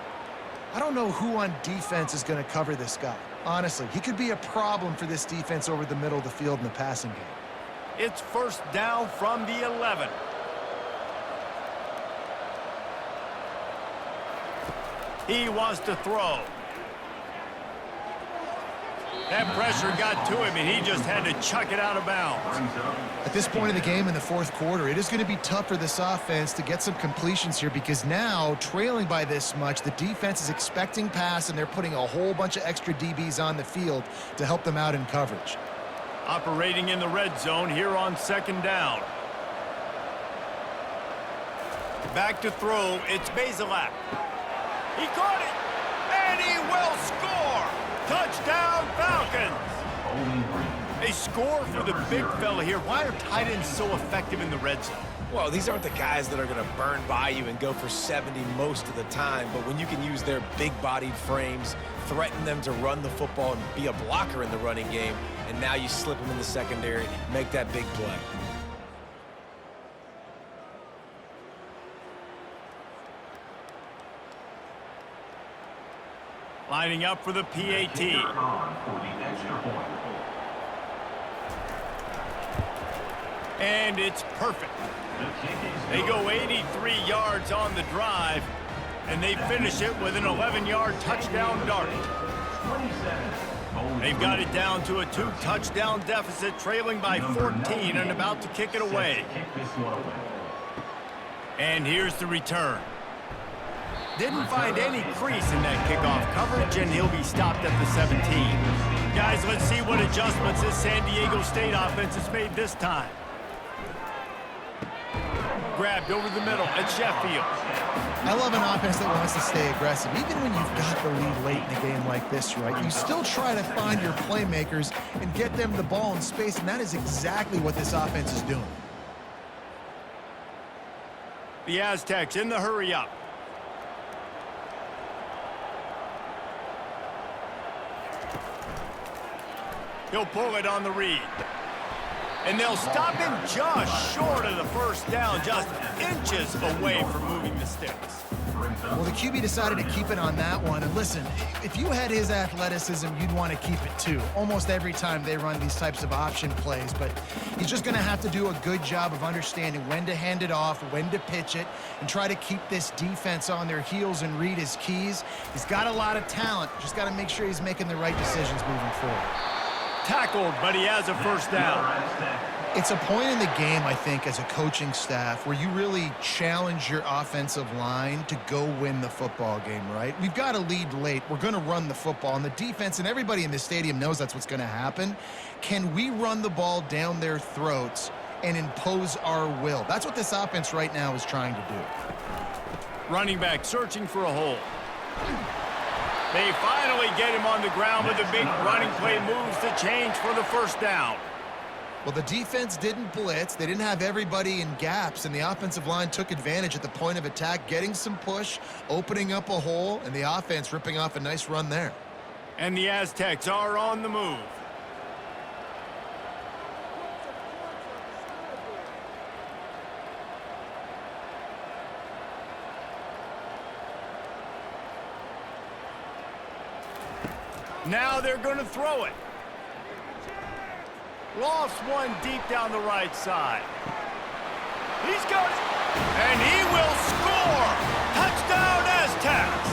I don't know who on defense is going to cover this guy. Honestly, he could be a problem for this defense over the middle of the field in the passing game. It's first down from the 11. He wants to throw. That pressure got to him, and he just had to chuck it out of bounds. At this point in the game in the fourth quarter, it is going to be tough for this offense to get some completions here because now, trailing by this much, the defense is expecting pass, and they're putting a whole bunch of extra DBs on the field to help them out in coverage. Operating in the red zone here on second down. Back to throw, it's Bazelak. He caught it, and he will score! Touchdown, Falcons! A score for the big fella here. Why are tight ends so effective in the red zone? Well, these aren't the guys that are going to burn by you and go for 70 most of the time, but when you can use their big-bodied frames, threaten them to run the football and be a blocker in the running game, and now you slip them in the secondary, make that big play. Lining up for the PAT. And it's perfect. They go 83 yards on the drive, and they finish it with an 11-yard touchdown dart. They've got it down to a 2-touchdown deficit, trailing by 14 and about to kick it away. And here's the return. Didn't find any crease in that kickoff coverage, and he'll be stopped at the 17. Guys, let's see what adjustments this San Diego State offense has made this time. Grabbed over the middle at Sheffield. I love an offense that wants to stay aggressive. Even when you've got the lead late in the game like this, right, you still try to find your playmakers and get them the ball in space, and that is exactly what this offense is doing. The Aztecs in the hurry-up. He'll pull it on the read. And they'll stop him just short of the first down, just inches away from moving the sticks. Well, the QB decided to keep it on that one. And listen, if you had his athleticism, you'd want to keep it too. Almost every time they run these types of option plays. But he's just going to have to do a good job of understanding when to hand it off, when to pitch it, and try to keep this defense on their heels and read his keys. He's got a lot of talent. Just got to make sure he's making the right decisions moving forward. Tackled, but he has a first down. It's a point in the game, I think, as a coaching staff where you really challenge your offensive line to go win the football game, right? We've got a lead late. We're going to run the football, and the defense and everybody in the stadium knows that's what's going to happen. Can we run the ball down their throats and impose our will? That's what this offense right now is trying to do. Running back searching for a hole. They finally get him on the ground with a big running play, moves the change for the first down. Well, the defense didn't blitz. They didn't have everybody in gaps, and the offensive line took advantage at the point of attack, getting some push, opening up a hole, and the offense ripping off a nice run there. And the Aztecs are on the move. Now they're going to throw it. Lofts one deep down the right side. He's got it. And he will score. Touchdown, Aztecs.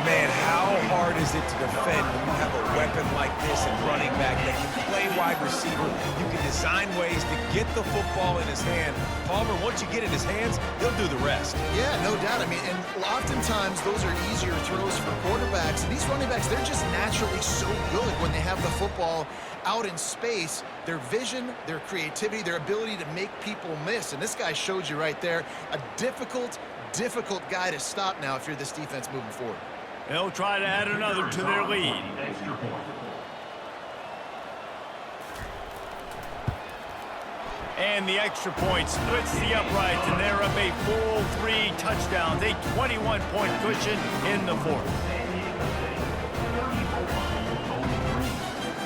Man, how hard is it to defend when you have a weapon like this and running back that can play wide receiver? You can design ways to get the football in his hand. Palmer, once you get it in his hands, he'll do the rest. Yeah, no doubt. I mean, and oftentimes those are easier throws for quarterbacks. And these running backs, they're just naturally so good when they have the football out in space. Their vision, their creativity, their ability to make people miss. And this guy showed you right there, a difficult guy to stop now if you're this defense moving forward. They'll try to add another to their lead. Extra point. And the extra point splits the uprights, and they're up a full 3 touchdowns, a 21-point cushion in the fourth.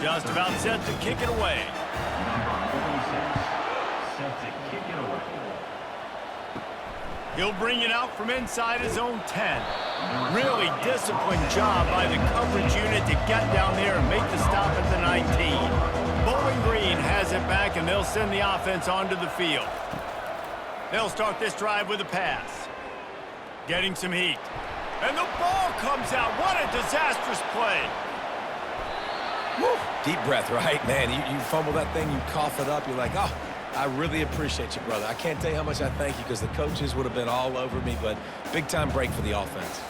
Just about set to kick it away. Set to kick it away. He'll bring it out from inside his own 10. Really disciplined job by the coverage unit to get down there and make the stop at the 19. Bowling Green has it back, and they'll send the offense onto the field. They'll start this drive with a pass. Getting some heat. And the ball comes out. What a disastrous play. Woo. Deep breath, right? Man, you fumble that thing, you cough it up, you're like, oh, I really appreciate you, brother. I can't tell you how much I thank you because the coaches would have been all over me, but big-time break for the offense.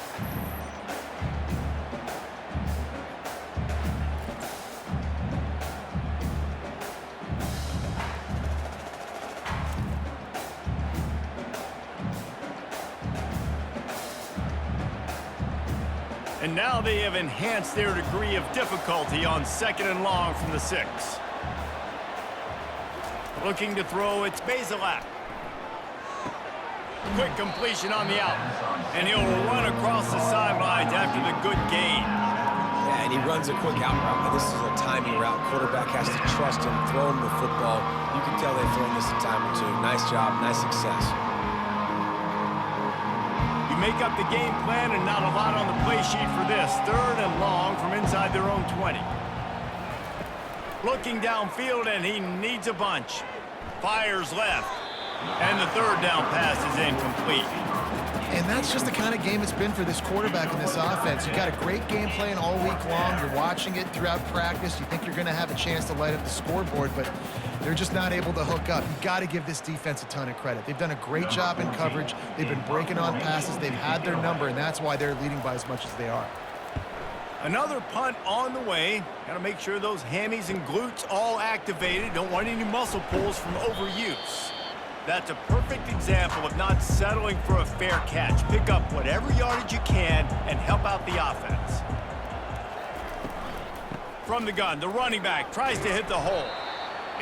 And now they have enhanced their degree of difficulty on 2nd and long from the 6. Looking to throw, it's Basilak. Quick completion on the out. And he'll run across the sidelines after the good gain. Yeah, and he runs a quick out route. This is a timing route. Quarterback has to trust him, throw him the football. You can tell they've thrown this a time or two. Nice job, nice success. You make up the game plan and not a lot on the play sheet for this. 3rd and long from inside their own 20. Looking downfield, and he needs a bunch. Fires left. And the 3rd down pass is incomplete. And that's just the kind of game it's been for this quarterback in this offense. You got a great game plan all week long. You're watching it throughout practice. You think you're going to have a chance to light up the scoreboard, but they're just not able to hook up. You've got to give this defense a ton of credit. They've done a great job in coverage. They've been breaking on passes. They've had their number, and that's why they're leading by as much as they are. Another punt on the way. Got to make sure those hammies and glutes all activated. Don't want any muscle pulls from overuse. That's a perfect example of not settling for a fair catch. Pick up whatever yardage you can and help out the offense. From the gun, the running back tries to hit the hole.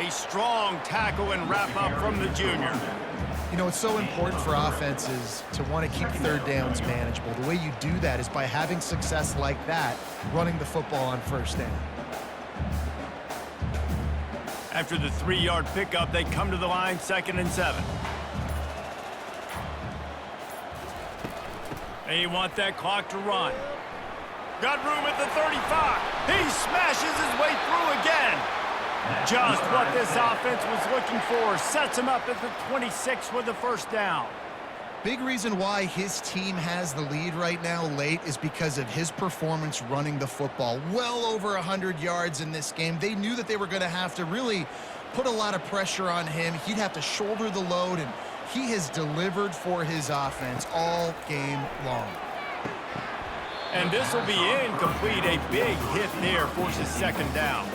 A strong tackle and wrap up from the junior. You know, it's so important for offenses to want to keep 3rd downs manageable. The way you do that is by having success like that, running the football on 1st down. After the 3-yard pickup, they come to the line, 2nd and 7. They want that clock to run. Got room at the 35. He smashes his way through again. Just what this offense was looking for. Sets him up at the 26 with the 1st down. Big reason why his team has the lead right now late is because of his performance running the football. Well over 100 yards in this game. They knew that they were going to have to really put a lot of pressure on him. He'd have to shoulder the load, and he has delivered for his offense all game long. And this will be incomplete. A big hit there forces 2nd down.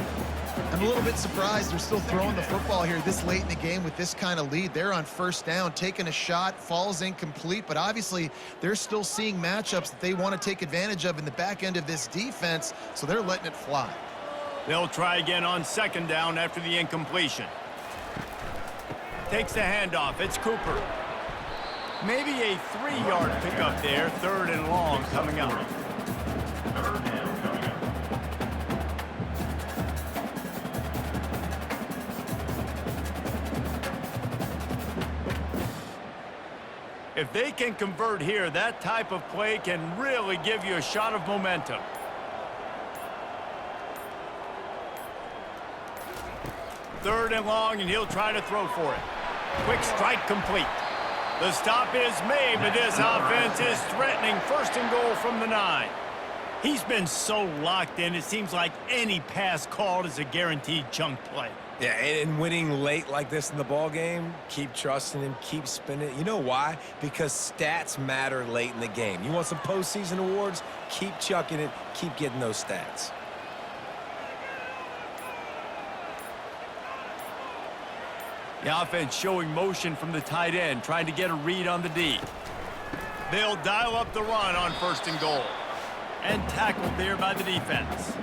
I'm a little bit surprised they're still throwing the football here this late in the game with this kind of lead. They're on 1st down, taking a shot, falls incomplete, but obviously they're still seeing matchups that they want to take advantage of in the back end of this defense, so they're letting it fly. They'll try again on 2nd down after the incompletion. Takes the handoff. It's Cooper. Maybe a 3-yard pickup there. 3rd and long coming up. 3rd down coming up. If they can convert here, that type of play can really give you a shot of momentum. Third and long, and he'll try to throw for it. Quick strike complete. The stop is made, but this offense is threatening first and goal from the 9. He's been so locked in, it seems like any pass called is a guaranteed chunk play. Yeah, and winning late like this in the ball game, keep trusting him, keep spinning. You know why? Because stats matter late in the game. You want some postseason awards? Keep chucking it, keep getting those stats. The offense showing motion from the tight end, trying to get a read on the D. They'll dial up the run on first and goal. And tackled there by the defense.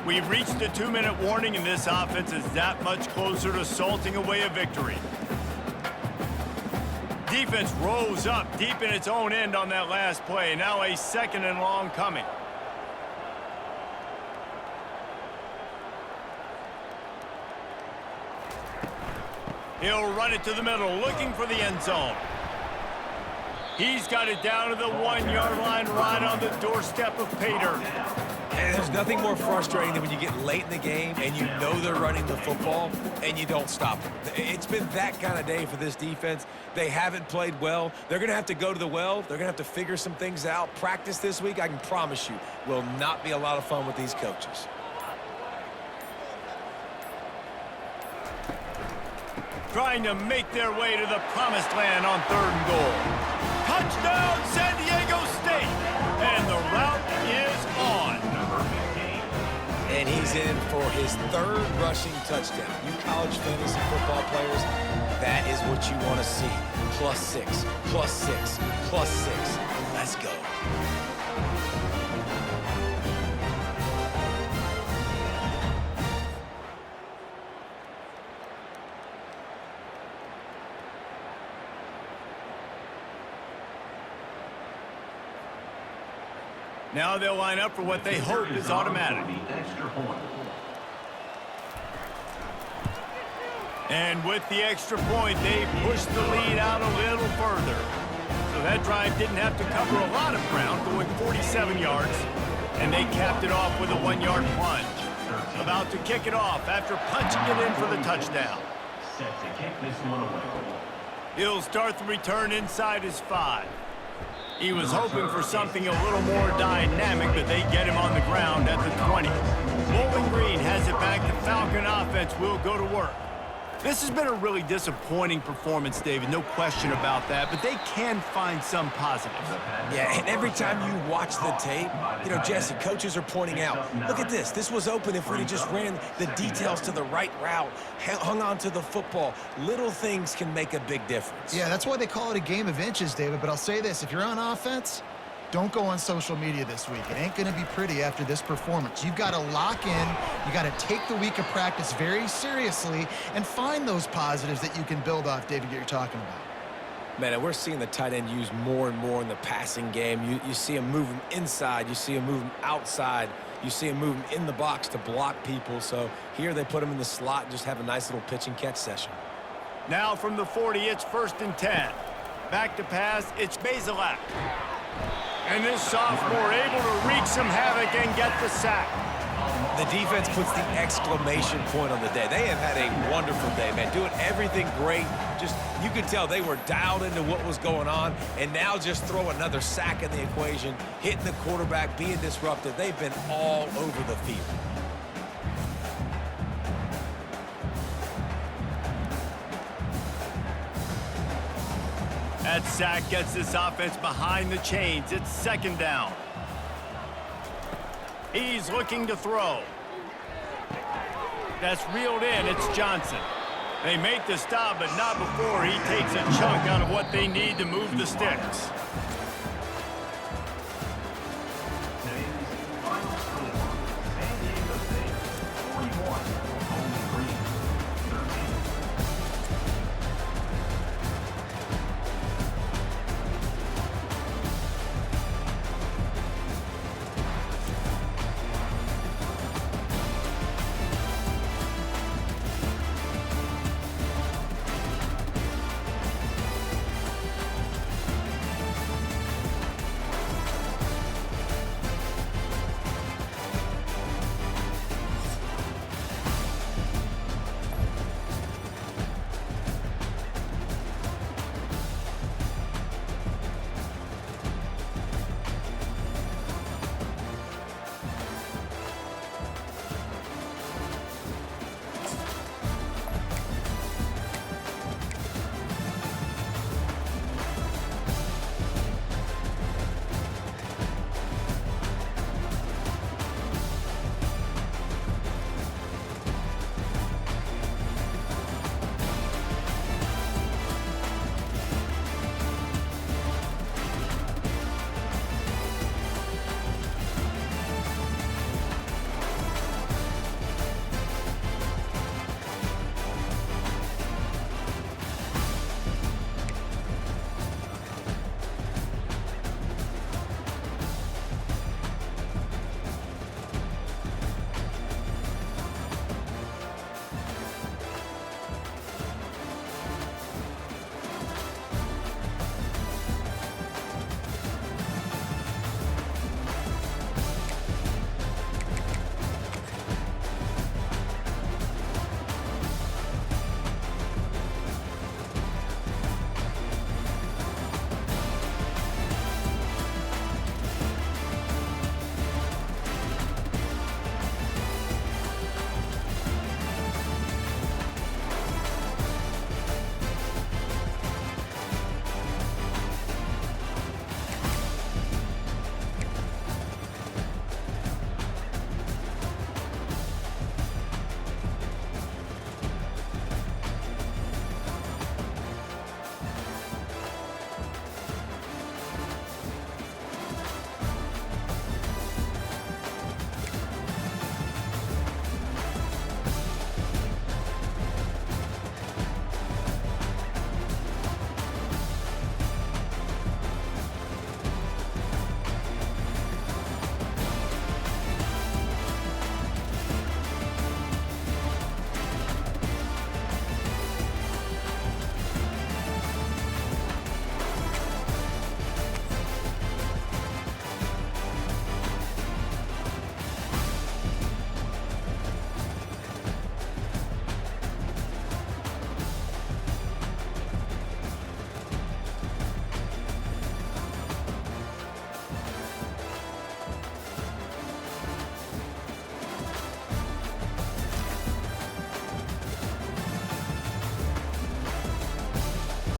We've reached a 2-minute warning, and this offense is that much closer to salting away a victory. Defense rose up deep in its own end on that last play. Now a second and long coming. He'll run it to the middle, looking for the end zone. He's got it down to the 1-yard line, right on the doorstep of pay dirt. And there's nothing more frustrating than when you get late in the game and you know they're running the football and you don't stop them. It's been that kind of day for this defense. They haven't played well. They're going to have to go to the well. They're going to have to figure some things out. Practice this week, I can promise you, will not be a lot of fun with these coaches. Trying to make their way to the promised land on third and goal. Touchdown, San Diego State! And the route is on. And he's in for his third rushing touchdown. You college fantasy football players, that is what you want to see. +6, +6, +6. Let's go. Now they'll line up for what they hope is automatic. And with the extra point, they pushed the lead out a little further. So that drive didn't have to cover a lot of ground, going 47 yards. And they capped it off with a 1-yard plunge. About to kick it off after punching it in for the touchdown. Set to kick this one away. He'll start the return inside his 5. He was hoping for something a little more dynamic, but they get him on the ground at the 20. Bowling Green has it back. The Falcon offense will go to work. This has been a really disappointing performance, David, no question about that, but they can find some positives. Yeah, and every time you watch the tape, you know, Jesse, coaches are pointing out, look at this. This was open if we just ran the details to the right route, hung on to the football. Little things can make a big difference. Yeah, that's why they call it a game of inches, David. But I'll say this, if you're on offense, don't go on social media this week. It ain't going to be pretty after this performance. You've got to lock in. You got to take the week of practice very seriously and find those positives that you can build off, David, that you're talking about. Man, and we're seeing the tight end used more and more in the passing game. You see him moving inside. You see him moving outside. You see him moving in the box to block people. So here they put him in the slot and just have a nice little pitch and catch session. Now from the 40, it's 1st and 10. Back to pass, it's Bazelak. And this sophomore able to wreak some havoc and get the sack. The defense puts the exclamation point on the day. They have had a wonderful day, man. Doing everything great. Just, you could tell they were dialed into what was going on. And now just throw another sack in the equation, hitting the quarterback, being disruptive. They've been all over the field. That sack gets this offense behind the chains. It's 2nd down. He's looking to throw. That's reeled in. It's Johnson. They make the stop, but not before he takes a chunk out of what they need to move the sticks.